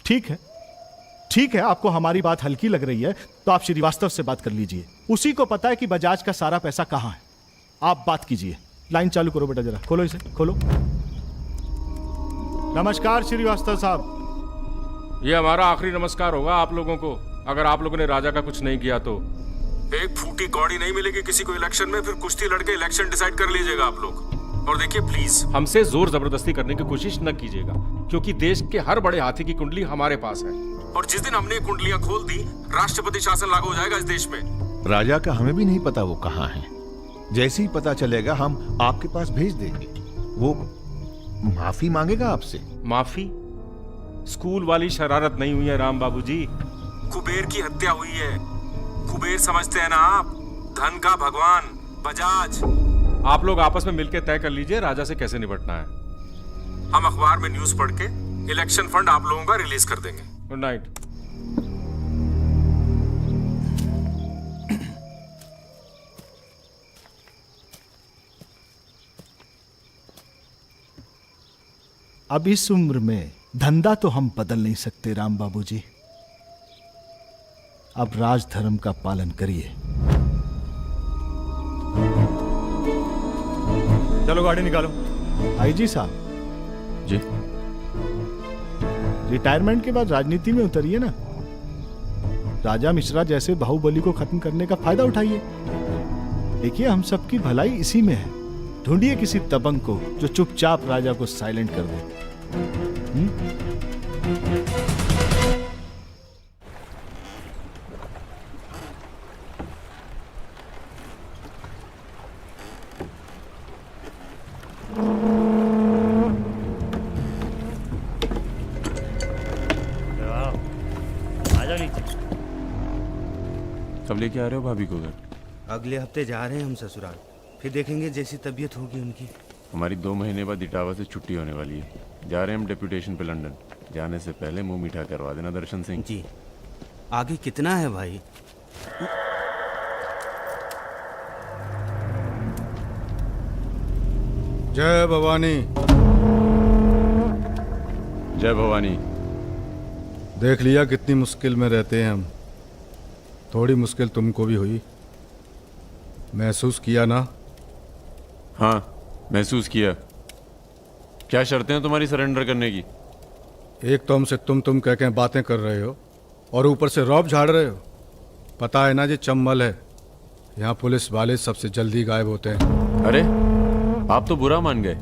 ठीक है, ठीक है, आपको हमारी बात हल्की लग रही है तो आप श्रीवास्तव से बात कर लीजिए। उसी को पता है कि बजाज का सारा पैसा कहाँ है। आप बात कीजिए। लाइन चालू करो बेटा, जरा खोलो इसे, खोलो। नमस्कार श्रीवास्तव साहब। ये हमारा आखिरी नमस्कार होगा आप लोगों को, अगर आप लोगों ने राजा का कुछ नहीं किया तो। एक फूटी कौड़ी नहीं मिलेगी किसी को इलेक्शन में, फिर कुश्ती लड़के इलेक्शन डिसाइड कर लीजिएगा आप लोग। और देखिए प्लीज, हमसे जोर जबरदस्ती करने की कोशिश न कीजिएगा, क्योंकि देश के हर बड़े हाथी की कुंडली हमारे पास है। और जिस दिन हमने कुंडलियां खोल दी, राष्ट्रपति शासन लागू हो जाएगा इस देश में। राजा का हमें भी नहीं पता वो कहाँ है। जैसे ही पता चलेगा हम आपके पास भेज देंगे। वो माफी मांगेगा आपसे। माफी? स्कूल वाली शरारत नहीं हुई है राम बाबूजी। कुबेर की हत्या हुई है। कुबेर समझते हैं ना आप, धन का भगवान बजाज। आप लोग आपस में मिलकर तय कर लीजिए राजा से कैसे निपटना है। हम अखबार में न्यूज पढ़ के इलेक्शन फंड आप लोगों का रिलीज कर देंगे। Good night. अब इस उम्र में धंधा तो हम बदल नहीं सकते राम बाबूजी। अब राजधर्म का पालन करिए। चलो गाड़ी निकालो। आईजी साहब जी, रिटायरमेंट के बाद राजनीति में उतरिए ना। राजा मिश्रा जैसे बाहुबली को खत्म करने का फायदा उठाइए। देखिए हम सबकी भलाई इसी में है। ढूंढिए किसी दबंग को जो चुपचाप राजा को साइलेंट कर दे। कब लेके आ रहे हो भाभी को घर? अगले हफ्ते जा रहे हैं हम ससुराल, फिर देखेंगे जैसी तबीयत होगी उनकी। हमारी 2 महीने बाद इटावा से छुट्टी होने वाली है। जा रहे हैं हम डेप्यूटेशन पे लंदन। जाने से पहले मुंह मीठा करवा देना दर्शन सिंह जी। आगे कितना है भाई? जय भवानी। जय भवानी। देख लिया कितनी मुश्किल में रहते हैं हम। थोड़ी मुश्किल तुमको भी हुई, महसूस किया ना? हाँ महसूस किया। क्या शर्तें हैं तुम्हारी सरेंडर करने की? एक तो हमसे तुम कह के बातें कर रहे हो और ऊपर से रौब झाड़ रहे हो। पता है ना ये चम्बल है, यहाँ पुलिस वाले सबसे जल्दी गायब होते हैं। अरे आप तो बुरा मान गए।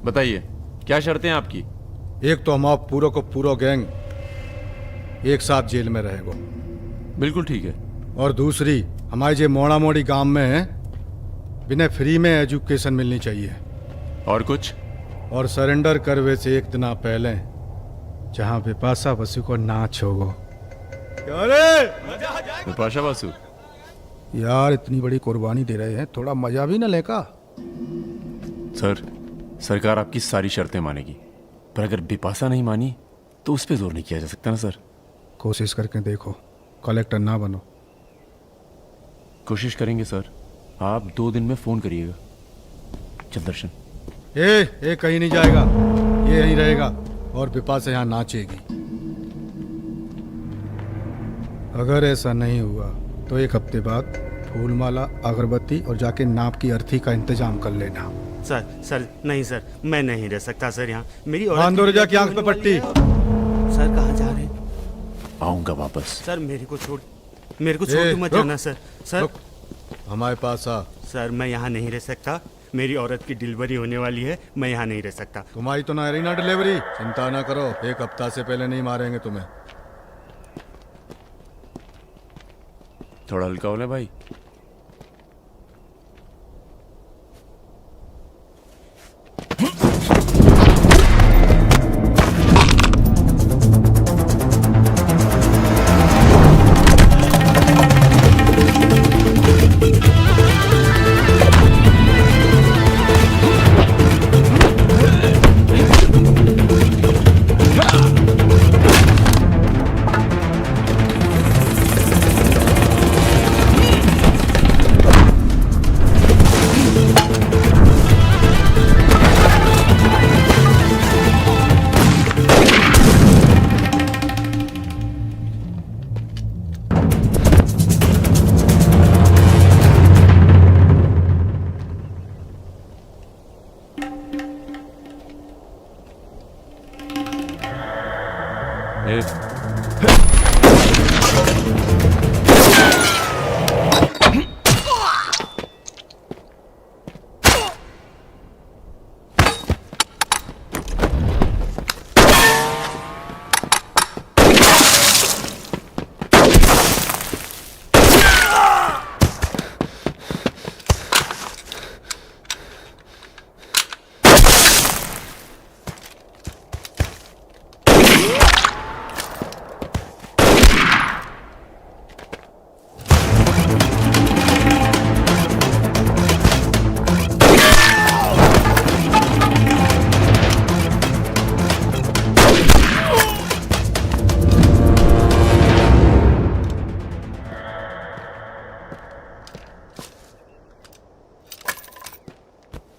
बताइए क्या शर्तें हैं आपकी? एक तो हम आप पूरा को पूरा गैंग एक साथ जेल में रहेगो। बिल्कुल ठीक है। और दूसरी, हमारे जो मोड़ा मोड़ी गांव में है, बिना फ्री में एजुकेशन मिलनी चाहिए। और कुछ? और सरेंडर करवे से एक दिन पहले जहाँ बिपाशा बसु को नाच होगो। बिपाशा बसु यार इतनी बड़ी कुर्बानी दे रहे हैं, थोड़ा मजा भी न लेगा? सर सरकार आपकी सारी शर्तें मानेगी, पर अगर बिपाशा नहीं मानी तो उस पर जोर नहीं किया जा सकता ना सर। कोशिश करके देखो, कलेक्टर ना बनो। कोशिश करेंगे सर, आप 2 दिन में फोन करिएगा। चल दर्शन। ए कहीं नहीं जाएगा, ये यहीं रहेगा और बिपाशा यहाँ नाचेगी। अगर ऐसा नहीं हुआ तो 1 हफ्ते बाद फूलमाला, अगरबत्ती और जाके नाप की अर्थी का इंतजाम कर लेना। सर नहीं सर, मैं नहीं रह सकता सर यहाँ। मेरी बांधो रजा की आंख पे पट्टी। सर कहाँ जा रहे हैं? आऊंगा वापस। सर मेरे को छोड़ के मत जाना सर। सर हमारे पास आ। सर मैं यहाँ नहीं रह सकता, मेरी औरत की डिलीवरी होने वाली है, मैं यहाँ नहीं रह सकता। तुम्हारी तो ना रही ना डिलीवरी, चिंता ना करो, 1 हफ्ता से पहले नहीं मारेंगे तुम्हें। थोड़ा हल्का हो ले भाई।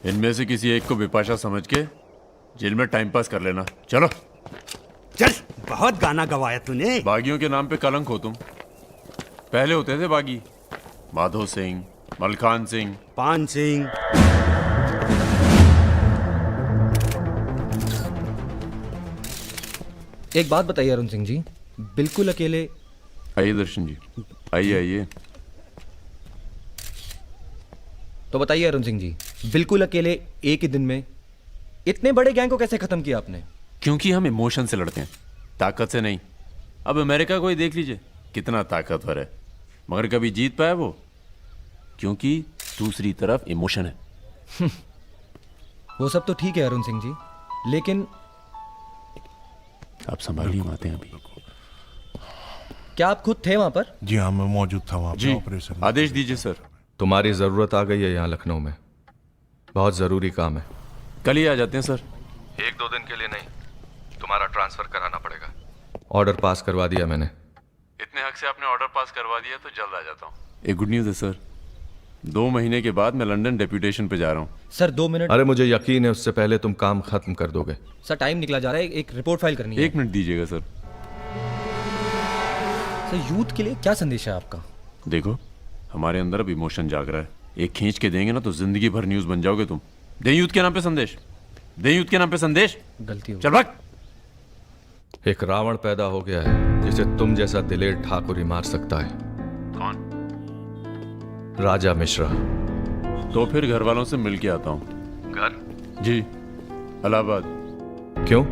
इनमें से किसी एक को बिपाशा समझ के जेल में टाइम पास कर लेना। चलो चल, बहुत गाना गवाया तूने। बागियों के नाम पे कलंक हो तुम। पहले होते थे बागी, माधो सिंह, मलखान सिंह, पान सिंह। एक बात बताइए अरुण सिंह जी, बिल्कुल अकेले। आइए दर्शन जी, आइए। तो बताइए अरुण सिंह जी, बिल्कुल अकेले एक ही दिन में इतने बड़े गैंग को कैसे खत्म किया आपने? क्योंकि हम इमोशन से लड़ते हैं, ताकत से नहीं। अब अमेरिका को ही देख लीजिए, कितना ताकतवर है, मगर कभी जीत पाया वो? क्योंकि दूसरी तरफ इमोशन है। वो सब तो ठीक है अरुण सिंह जी, लेकिन आप संभालिए, आते हैं अभी। क्या आप खुद थे वहां पर? जी हाँ, मैं मौजूद था वहां जी, पर ऑपरेशन। आदेश दीजिए सर। तुम्हारी ज़रूरत आ गई है यहाँ लखनऊ में, बहुत ज़रूरी काम है। कल ही आ जाते हैं सर। 1-2 दिन के लिए नहीं, तुम्हारा ट्रांसफ़र कराना पड़ेगा। ऑर्डर पास करवा दिया मैंने। इतने हक से आपने ऑर्डर पास करवा दिया तो जल्द आ जाता हूँ। एक गुड न्यूज़ है सर, 2 महीने के बाद मैं लंदन डेप्यूटेशन पे जा रहा हूँ। Sir 2 minute. अरे मुझे यकीन है उससे पहले तुम काम खत्म कर दोगे। सर टाइम निकला जा रहा है, एक रिपोर्ट फाइल करनी है। 1 मिनट दीजिएगा सर। सर यूथ के लिए क्या संदेश है आपका? देखो, हमारे अंदर अब इमोशन जाग रहा है, एक खींच के देंगे ना तो जिंदगी भर न्यूज़ बन जाओगे तुम। दें यूथ के नाम पे संदेश, दें यूथ के नाम पे संदेश। गलती हो चल भाग। एक रावण पैदा हो गया है जिसे तुम जैसा दिलेर ठाकुर ही मार सकता है। कौन? राजा मिश्रा। तो फिर घर वालों से मिल के आता हूँ। घर? जी, इलाहाबाद। क्यों?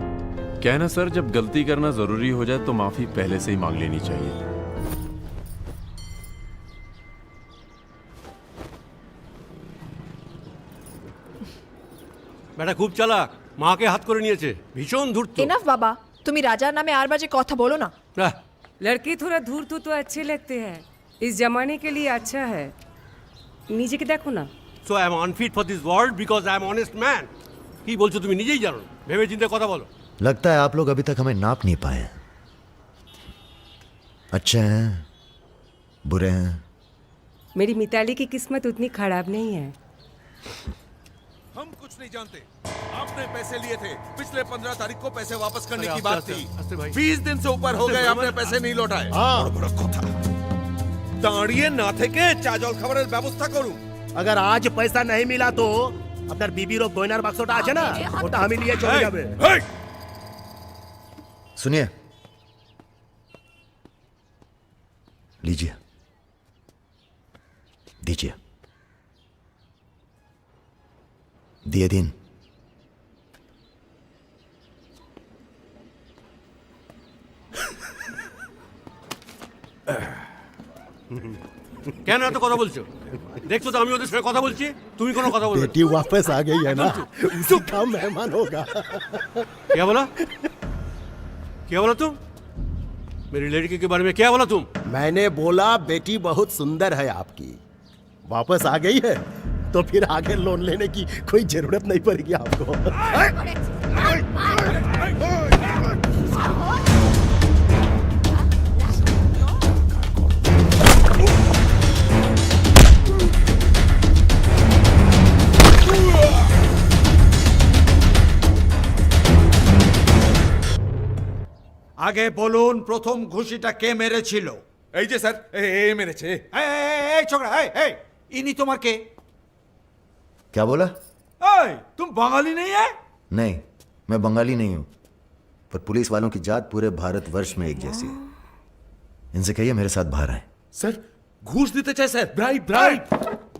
क्या है ना सर, जब गलती करना जरूरी हो जाए तो माफी पहले से ही मांग लेनी चाहिए। বেটা খুব চালাক, মাকে হাত করে নিয়েছে, ভীষণ ধূর্ত। এনাফ বাবা, তুমি রাজার নামে আর বাজে কথা বলো না। लड़के थोड़ा धूर्त तो अच्छे लगते हैं, इस जमाने के लिए अच्छा है। नीचे के देखो ना। So I am unfit for this world because I am honest man. কি বলছো তুমি নিজেই জানো না। ভেবে চিন্তে কথা বলো। लगता है आप लोग अभी तक हमें नाप नहीं पाए हैं। अच्छे हैं, बुरे हैं। मेरी मिताली की किस्मत उतनी खराब नहीं है। हम कुछ नहीं जानते। आपने पैसे लिए थे, पिछले 15 तारीख को पैसे वापस करने अरे की आस्ते, बात आस्ते, थी। आस्ते भाई। 20 दिन से ऊपर हो आस्ते गए, भाई, आपने मैं- पैसे नहीं लौटाए। हाँ। বড় বড় কথা। দাঁড়িয়ে না থেকে চা জল খাবারের ব্যবস্থা করুন। अगर आज पैसा नहीं मिला तो আপনার বিবির গয়নার বাক্সটা আছে না ওটা আমি নিয়ে চলে যাবে। सुनिए, लीजिए, दीजिए, दिए दिन। কেন এত কথা বলছো? দেখছো তো আমি ওদের সঙ্গে কথা বলছি, তুমি কোনো কথা বলছো? बेटी वापस आ गई है ना, उसी का मेहमान होगा। क्या बोला? क्या बोला तुम? मेरी लड़की के बारे में क्या बोला तुम? मैंने बोला बेटी बहुत सुंदर है आपकी, वापस आ गई है तो फिर आगे लोन लेने की कोई जरूरत नहीं पड़ेगी आपको। আগে বলুন প্রথম ঘুষিটা কে মেরেছিল? এই যে স্যার, এ মেরেছে। এই ছোকরা, এই ইনি তোমার কে? क्या बोला? এই तुम बंगाली नहीं है? नहीं, मैं बंगाली नहीं हूं, पर पुलिस वालों की जात पूरे भारतवर्ष में एक जैसी है। इनसे कहिए मेरे साथ बाहर आए। सर घूस देते चाहे सर, ब्राइब ब्राइब।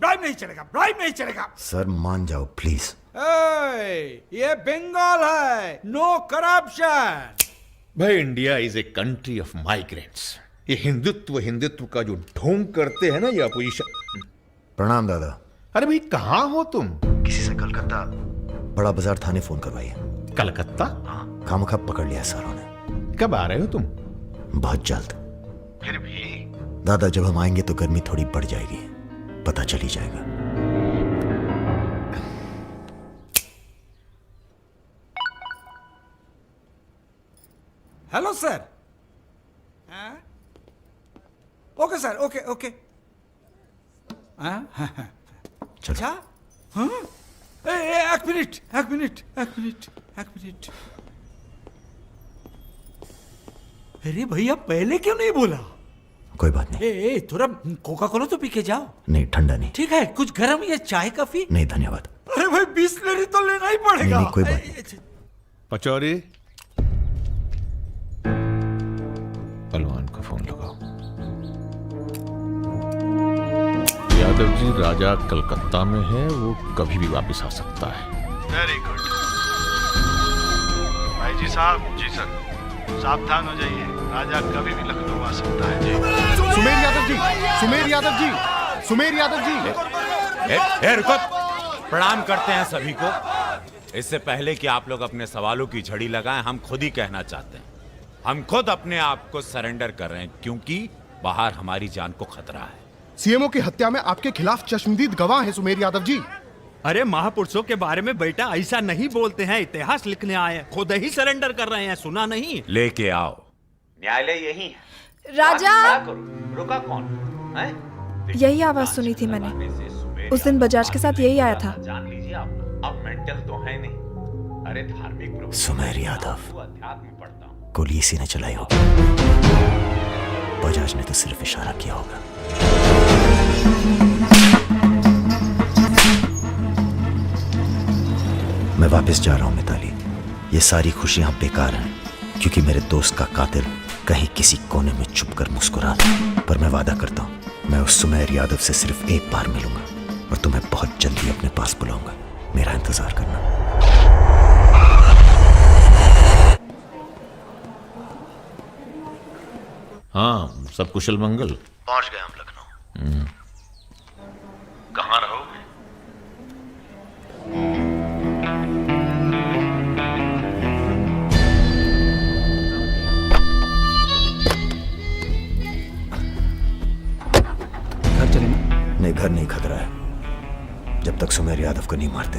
ब्राइब नहीं चलेगा, ब्राइब नहीं चलेगा। सर मान जाओ प्लीज। ये बंगाल है, नो करप्शन। भाई India is a country of migrants. ये हिंदुत्व हिंदुत्व का जो ढोंग करते हैं ना ये अपोजिशन। प्रणाम दादा। अरे भाई कहाँ हो तुम? किसी से कलकत्ता बड़ा बाजार थाने फोन करवाइए। कलकत्ता? खामखा पकड़ लिया सारों ने। कब आ रहे हो तुम? बहुत जल्द। फिर भी दादा जब हम आएंगे तो गर्मी थोड़ी बढ़ जाएगी, पता चल ही जाएगा। Hello sir. Okay sir, okay okay. अच्छा हाँ, एक मिनट एक मिनट एक मिनट एक मिनट। अरे भैया पहले क्यों नहीं बोला? कोई बात नहीं। थोड़ा कोका कोला तो पी के जाओ। नहीं ठंडा नहीं। ठीक है, कुछ गर्म या चाय कॉफी? नहीं धन्यवाद। अरे भाई 20 लेनी तो लेना ही पड़ेगा। नहीं, कोई बात नहीं। पचौरी, पहलवान को फोन लगाओ। यादव जी राजा कलकत्ता में है, वो कभी भी वापस आ सकता है। वेरी गुड भाई जी साहब। जी सर, सावधान हो जाइए, राजा कभी भी लखनऊ आ सकता है। जी सुमेर यादव जी, सुमेर यादव जी, सुमेर यादव जी। रुको, प्रणाम करते हैं सभी को। इससे पहले कि आप लोग अपने सवालों की झड़ी लगाएं, हम खुद ही कहना चाहते हैं, हम खुद अपने आप को सरेंडर कर रहे हैं क्योंकि बाहर हमारी जान को खतरा है। सीएमओ की हत्या में आपके खिलाफ चश्मदीद गवाह हैं सुमेर यादव जी। अरे महापुरुषों के बारे में बेटा ऐसा नहीं बोलते हैं, इतिहास लिखने आए हैं, खुद ही सरेंडर कर रहे हैं, सुना नहीं? लेके आओ, न्यायालय यही है। राजा, रुका कौन है? यही आवाज सुनी थी मैंने, उस दिन बजाज के साथ यही आया था। जान लीजिए आप, अब मेंटल तो है नहीं। अरे धार्मिक सुमेर यादव, अध्यात्म पढ़ता हूँ। गोली इसी ने चलाई होगी, बजाज ने तो सिर्फ इशारा किया होगा। मैं वापस जा रहा हूं मिताली, ये सारी खुशियां बेकार हैं क्योंकि मेरे दोस्त का कातिल कहीं किसी कोने में छुपकर मुस्कुरा रहा है। पर मैं वादा करता हूं, मैं उस सुमेर यादव से सिर्फ एक बार मिलूंगा और तुम्हें बहुत जल्दी अपने पास बुलाऊंगा। मेरा इंतजार करना। हाँ, सब कुशल मंगल? पहुंच गए हम लखनऊ। कहाँ रहोगे? घर चलेंगे? नहीं, घर नहीं खतरा है। जब तक सुमेर यादव को नहीं मारते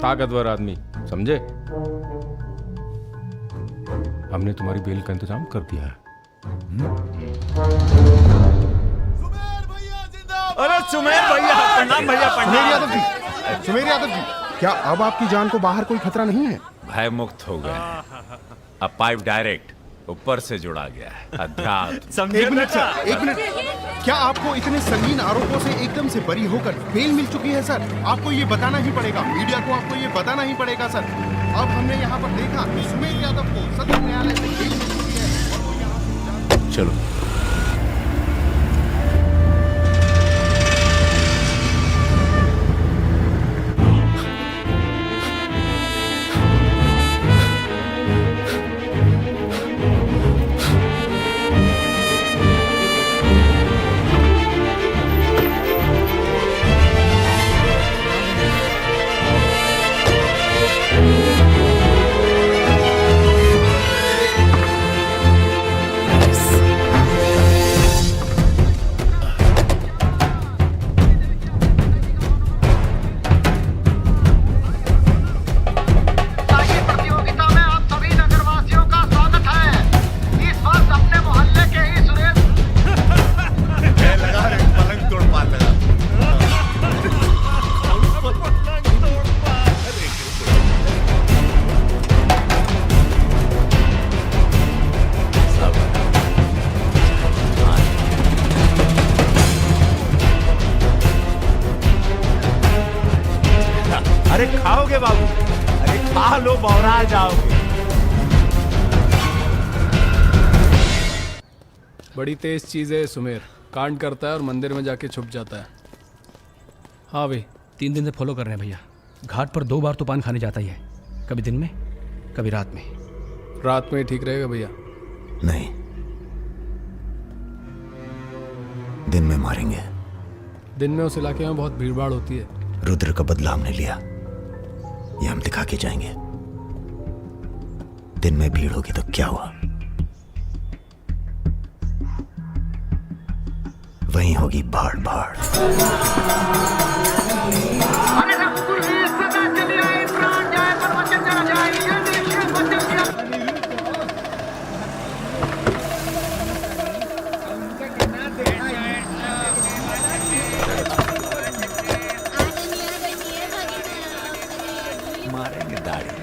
ताकतवर आदमी, समझे? हमने तुम्हारी बेल का इंतजाम कर दिया है। अरे सुमेर भैया, प्रणाम भैया, प्रणाम। सुमेर यादव जी, क्या अब आपकी जान को बाहर कोई खतरा नहीं है? भय मुक्त हो गए। अब पाइप डायरेक्ट ऊपर से जुड़ा गया है। अध्यात्म। एक मिनट सर, एक मिनट। क्या आपको इतने संगीन आरोपों से एकदम से बरी होकर बेल मिल चुकी है सर? आपको ये बताना ही पड़ेगा, मीडिया को आपको ये बताना ही पड़ेगा सर। अब हमने यहाँ पर देखा कि सुमेर यादव को सदर न्यायालय से बेल मिल चुकी है और वो यहाँ से चलो। अरे खाओगे बाबू, अरे खा लो, बौरा जाओगे। बड़ी तेज चीज है सुमेर, कांड करता है और मंदिर में जाके छुप जाता है। हाँ भाई, 3 दिन से फॉलो कर रहे हैं भैया। घाट पर 2 बार तो पान खाने जाता ही है, कभी दिन में कभी रात में। रात में ठीक रहेगा भैया? नहीं, दिन में मारेंगे। दिन में उस इलाके में बहुत भीड़ भाड़ होती है। रुद्र का बदला हमने लिया, ये हम दिखा के जाएंगे। दिन में भीड़ होगी तो क्या हुआ, वहीं होगी भाड़ भाड़। मारेंगे दाढ़ी।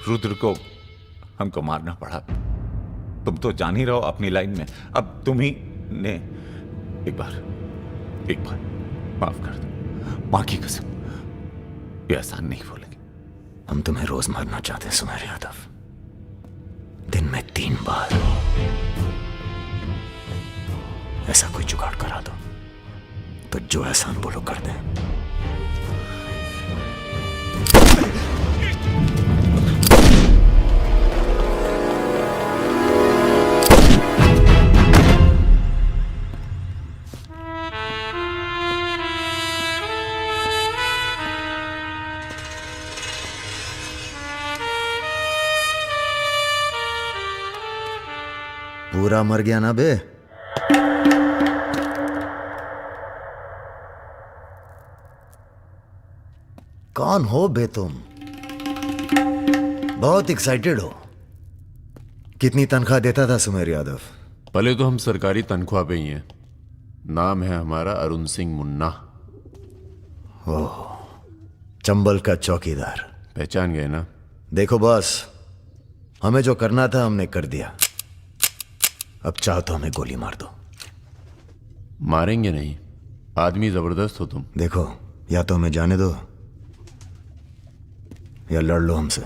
रुद्र को हमको मारना पड़ा। तुम तो जान ही रहो अपनी लाइन में। अब तुम ही ने एक बार माफ कर दो, मां की कसम, ये आसान नहीं बोलेंगे। हम तुम्हें रोज मारना चाहते हैं सुमेर यादव, दिन में 3 बार। ऐसा कोई जुगाड़ करा दो तो जो एहसान बोलो कर दें। पूरा मर गया ना बे? कौन हो बे तुम? बहुत एक्साइटेड हो। कितनी तनख्वाह देता था सुमेर यादव? पहले तो हम सरकारी तनख्वाह पे ही हैं। नाम है हमारा अरुण सिंह मुन्ना। ओह, चंबल का चौकीदार। पहचान गए ना? देखो बॉस, हमें जो करना था हमने कर दिया। अब चाहो तो हमें गोली मार दो। मारेंगे नहीं, आदमी जबरदस्त हो तुम। देखो, या तो हमें जाने दो या लड़ लो हमसे।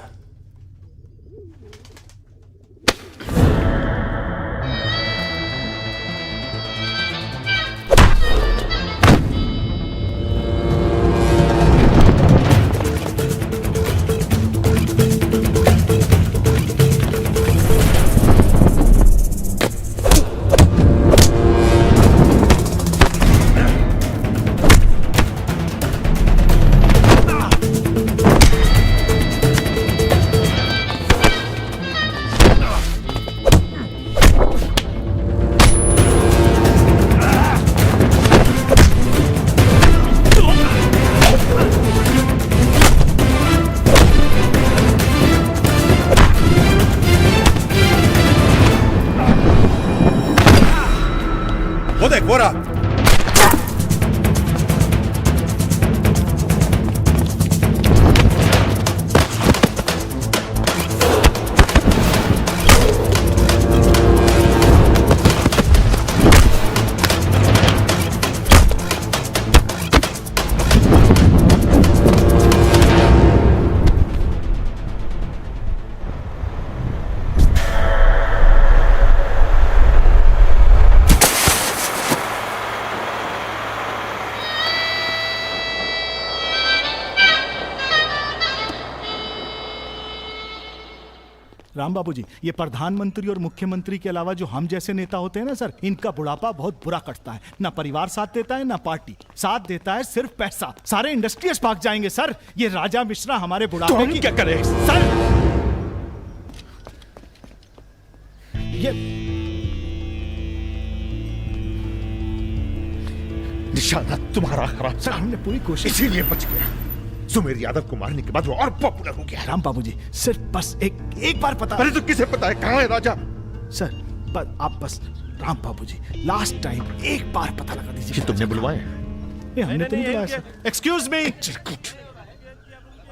वो देख, वो रहा। राम बाबू जी, ये प्रधानमंत्री और मुख्यमंत्री के अलावा जो हम जैसे नेता होते हैं ना सर, इनका बुढ़ापा बहुत बुरा कटता है। ना परिवार साथ देता है, ना पार्टी साथ देता है, सिर्फ पैसा। सारे इंडस्ट्रियल्स भाग जाएंगे सर। ये राजा मिश्रा हमारे बुढ़ापे की क्या करे सर? ये निशाना तुम्हारा खराब सर, हमने पूरी कोशिश, इसीलिए बच गया। सुमेर यादव को मारने के बाद वो और पॉपुलर हो गया। राम बाबू जी, सिर्फ बस एक बार पता। अरे तो किसे पता है कहाँ है राजा? सर आप बस, राम बाबू जी, लास्ट टाइम एक बार पता लगा दीजिए। तुमने बुलवाए? हमने तो नहीं बुलाया सर। Excuse me.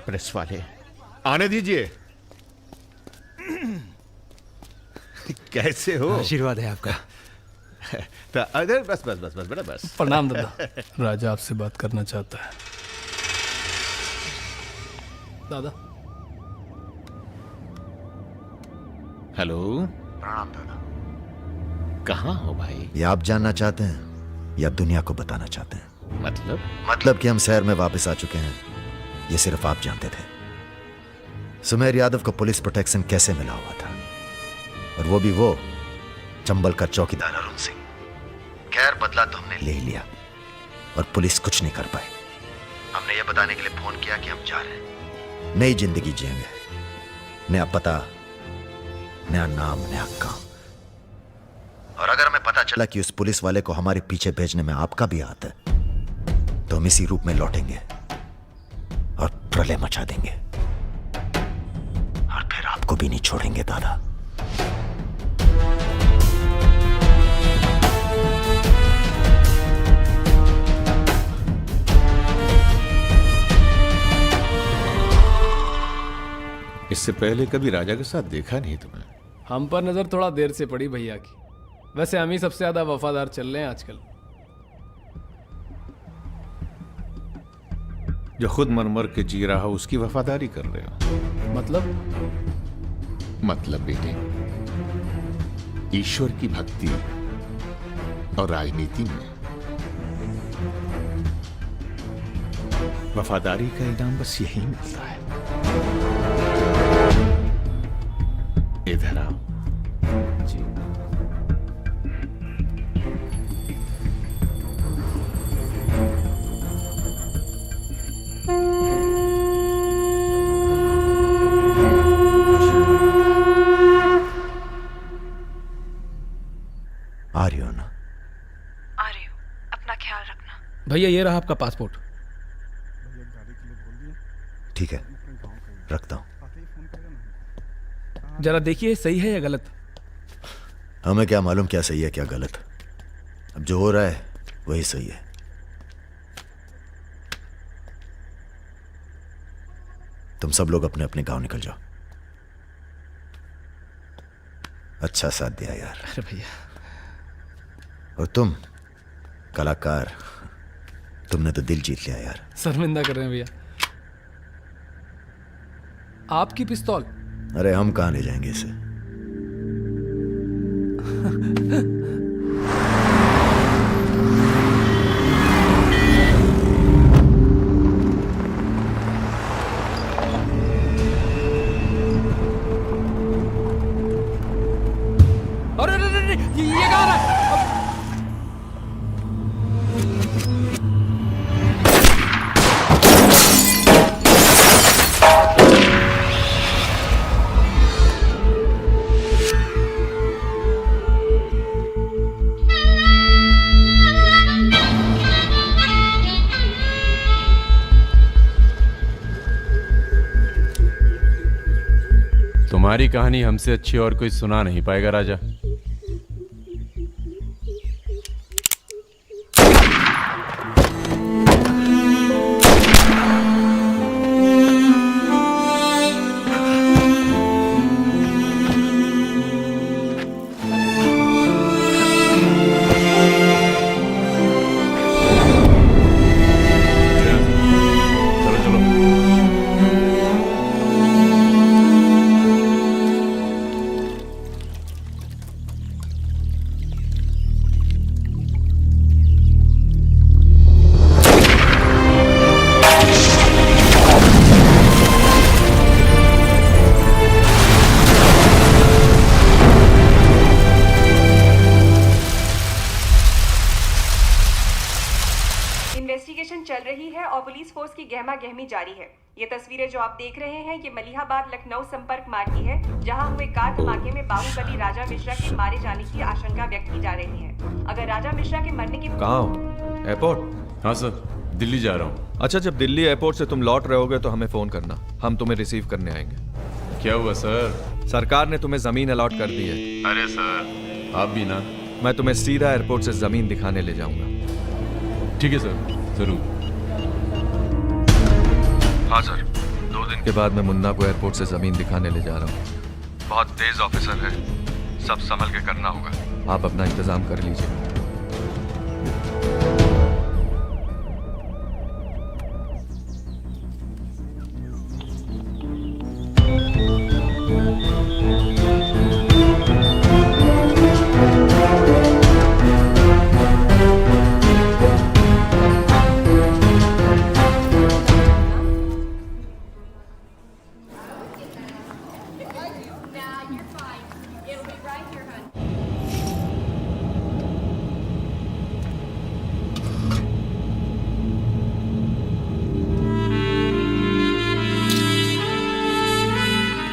प्रेस वाले आने दीजिए। कैसे हो? आशीर्वाद है आपका। तो अरे बस बस बस बस बेटा बस। प्रणाम दादा। राजा आपसे बात करना चाहता है। दादा। हेलो। प्रणाम दादा। कहाँ हो भाई? ये आप जानना चाहते हैं या दुनिया को बताना चाहते हैं? मतलब कि हम शहर में वापस आ चुके हैं, ये सिर्फ आप जानते थे। सुमेर यादव को पुलिस प्रोटेक्शन कैसे मिला हुआ था, और वो भी वो चंबल का चौकीदार अरुण सिंह। खैर, बदला तो हमने ले ही लिया और पुलिस कुछ नहीं कर पाई। हमने ये बताने के लिए फोन किया कि हम जा रहे हैं, नई जिंदगी जिएंगे, नया पता, नया नाम, नया काम। और अगर हमें पता चला कि उस पुलिस वाले को हमारे पीछे भेजने में आपका भी हाथ है, तो हम इसी रूप में लौटेंगे और प्रलय मचा देंगे, और फिर आपको भी नहीं छोड़ेंगे दादा। इस इससे पहले कभी राजा के साथ देखा नहीं तुम्हें। हम पर नजर थोड़ा देर से पड़ी भैया की। वैसे हम ही सबसे ज्यादा वफादार चल रहे हैं आजकल। जो खुद मर मर के जी रहा हो उसकी वफादारी कर रहे हो। मतलब बेटे, ईश्वर की भक्ति और राजनीति में वफादारी का इनाम बस यही मिलता है। इधर आओ। जी। आ रही हो ना? आ रही हूँ, अपना ख्याल रखना। भैया ये रहा आपका पासपोर्ट। ठीक है, रखता हूं। जरा देखिए सही है या गलत। हमें क्या मालूम क्या सही है क्या गलत। अब जो हो रहा है वही सही है। तुम सब लोग अपने अपने गांव निकल जाओ। अच्छा साथ दिया यार। अरे भैया। और तुम कलाकार, तुमने तो दिल जीत लिया यार। शर्मिंदा कर रहे हैं भैया। आपकी पिस्तौल। अरे हम कहां ले जाएंगे इसे। अरे ये कहाँ रहा है? तुम्हारी कहानी हमसे अच्छी और कोई सुना नहीं पाएगा राजा। इन्वेस्टिगेशन चल रही है और पुलिस फोर्स की गहमा गहमी जारी है। ये तस्वीरें जो आप देख रहे हैं ये मलिहाबाद लखनऊ संपर्क मार्ग की है, जहां हुए कार धमाके में बाहुबली राजा मिश्रा के मारे जाने की आशंका व्यक्त की जा रही है। अगर राजा मिश्रा के मरने की कहाँ हो? एयरपोर्ट? हाँ सर, दिल्ली जा रहा हूँ। अच्छा, जब दिल्ली एयरपोर्ट से तुम लौट रहे होगे तो हमें फोन करना, हम तुम्हें रिसीव करने आएंगे। क्या हुआ सर? सरकार ने तुम्हें जमीन अलॉट कर दी है। अरे सर, आप भी ना। मैं तुम्हें सीधा एयरपोर्ट से जमीन दिखाने ले जाऊंगा। ठीक है सर, जरूर। हाँ सर, 2 दिन के बाद मैं मुन्ना को एयरपोर्ट से जमीन दिखाने ले जा रहा हूँ। बहुत तेज ऑफिसर है, सब संभल के करना होगा। आप अपना इंतजाम कर लीजिए।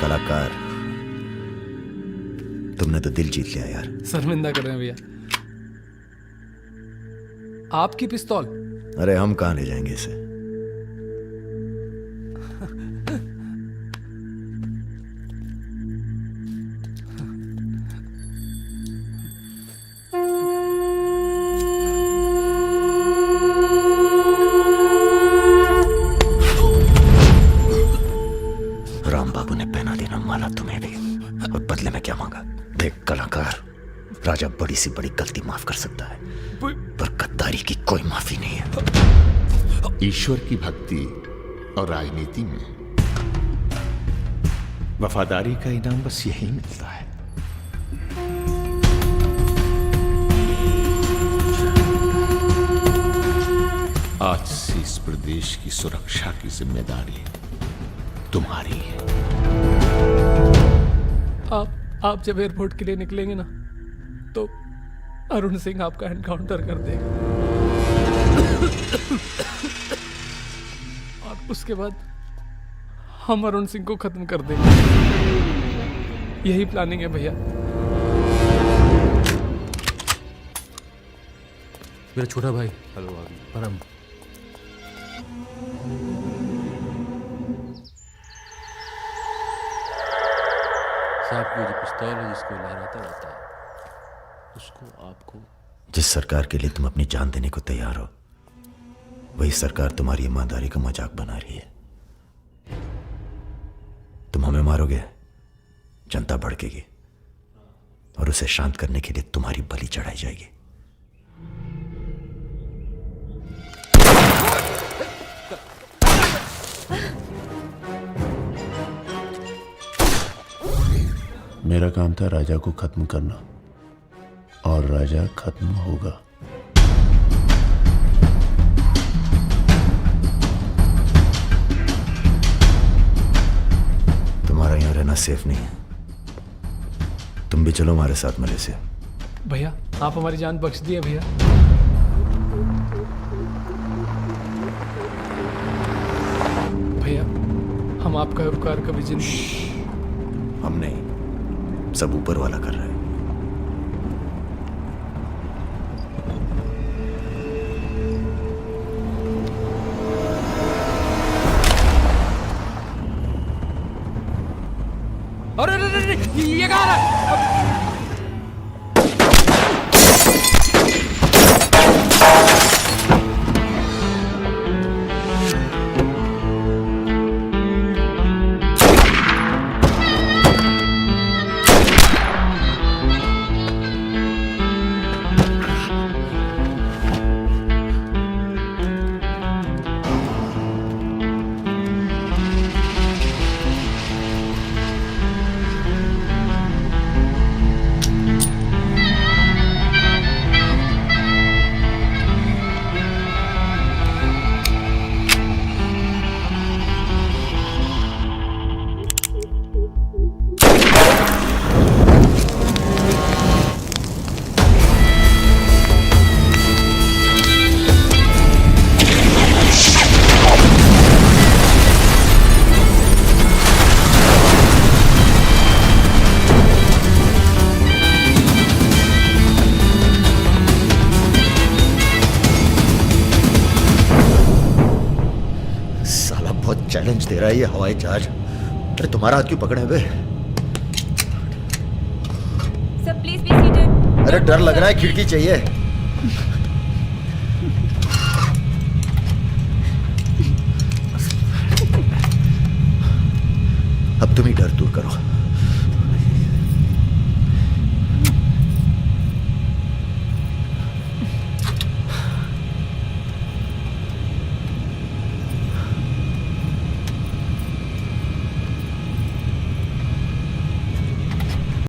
कलाकार, तुमने तो दिल जीत लिया यार। शर्मिंदा कर रहे हैं भैया। आपकी पिस्तौल। अरे हम कहां ले जाएंगे इसे। राम बाबू ने पहना देना राजा बड़ी से बड़ी गलती माफ कर सकता है, पर गद्दारी की कोई माफी नहीं है। ईश्वर की भक्ति और राजनीति में वफादारी का इनाम बस यही मिलता है। आज से इस प्रदेश की सुरक्षा की जिम्मेदारी तुम्हारी है। आप जब एयरपोर्ट के लिए निकलेंगे ना, तो अरुण सिंह आपका एनकाउंटर कर देगा और उसके बाद हम अरुण सिंह को खत्म कर देंगे। यही प्लानिंग है भैया। मेरा छोटा भाई। हेलो भाभी। परम। साहब की जो पिस्तौल है जिसको लहराता रहता है, उसको आपको जिस सरकार के लिए तुम अपनी जान देने को तैयार हो, वही सरकार तुम्हारी ईमानदारी का मजाक बना रही है। तुम हमें मारोगे, जनता भड़केगी और उसे शांत करने के लिए तुम्हारी बलि चढ़ाई जाएगी। मेरा काम था राजा को खत्म करना, और राजा खत्म होगा। तुम्हारा यहां रहना सेफ नहीं है, तुम भी चलो हमारे साथ मलेशिया। भैया आप हमारी जान बख्श दिए भैया। भैया हम आपका उपकार कभी जिंदगी। हम नहीं, सब ऊपर वाला कर रहा है। अरे ये कहाँ है? चैलेंज दे रहा है ये हवाई जहाज। अरे तुम्हारा हाथ क्यों पकड़े बे? Sir please be seated. अरे डर लग रहा है, खिड़की चाहिए। अब तुम ही डर दूर करो।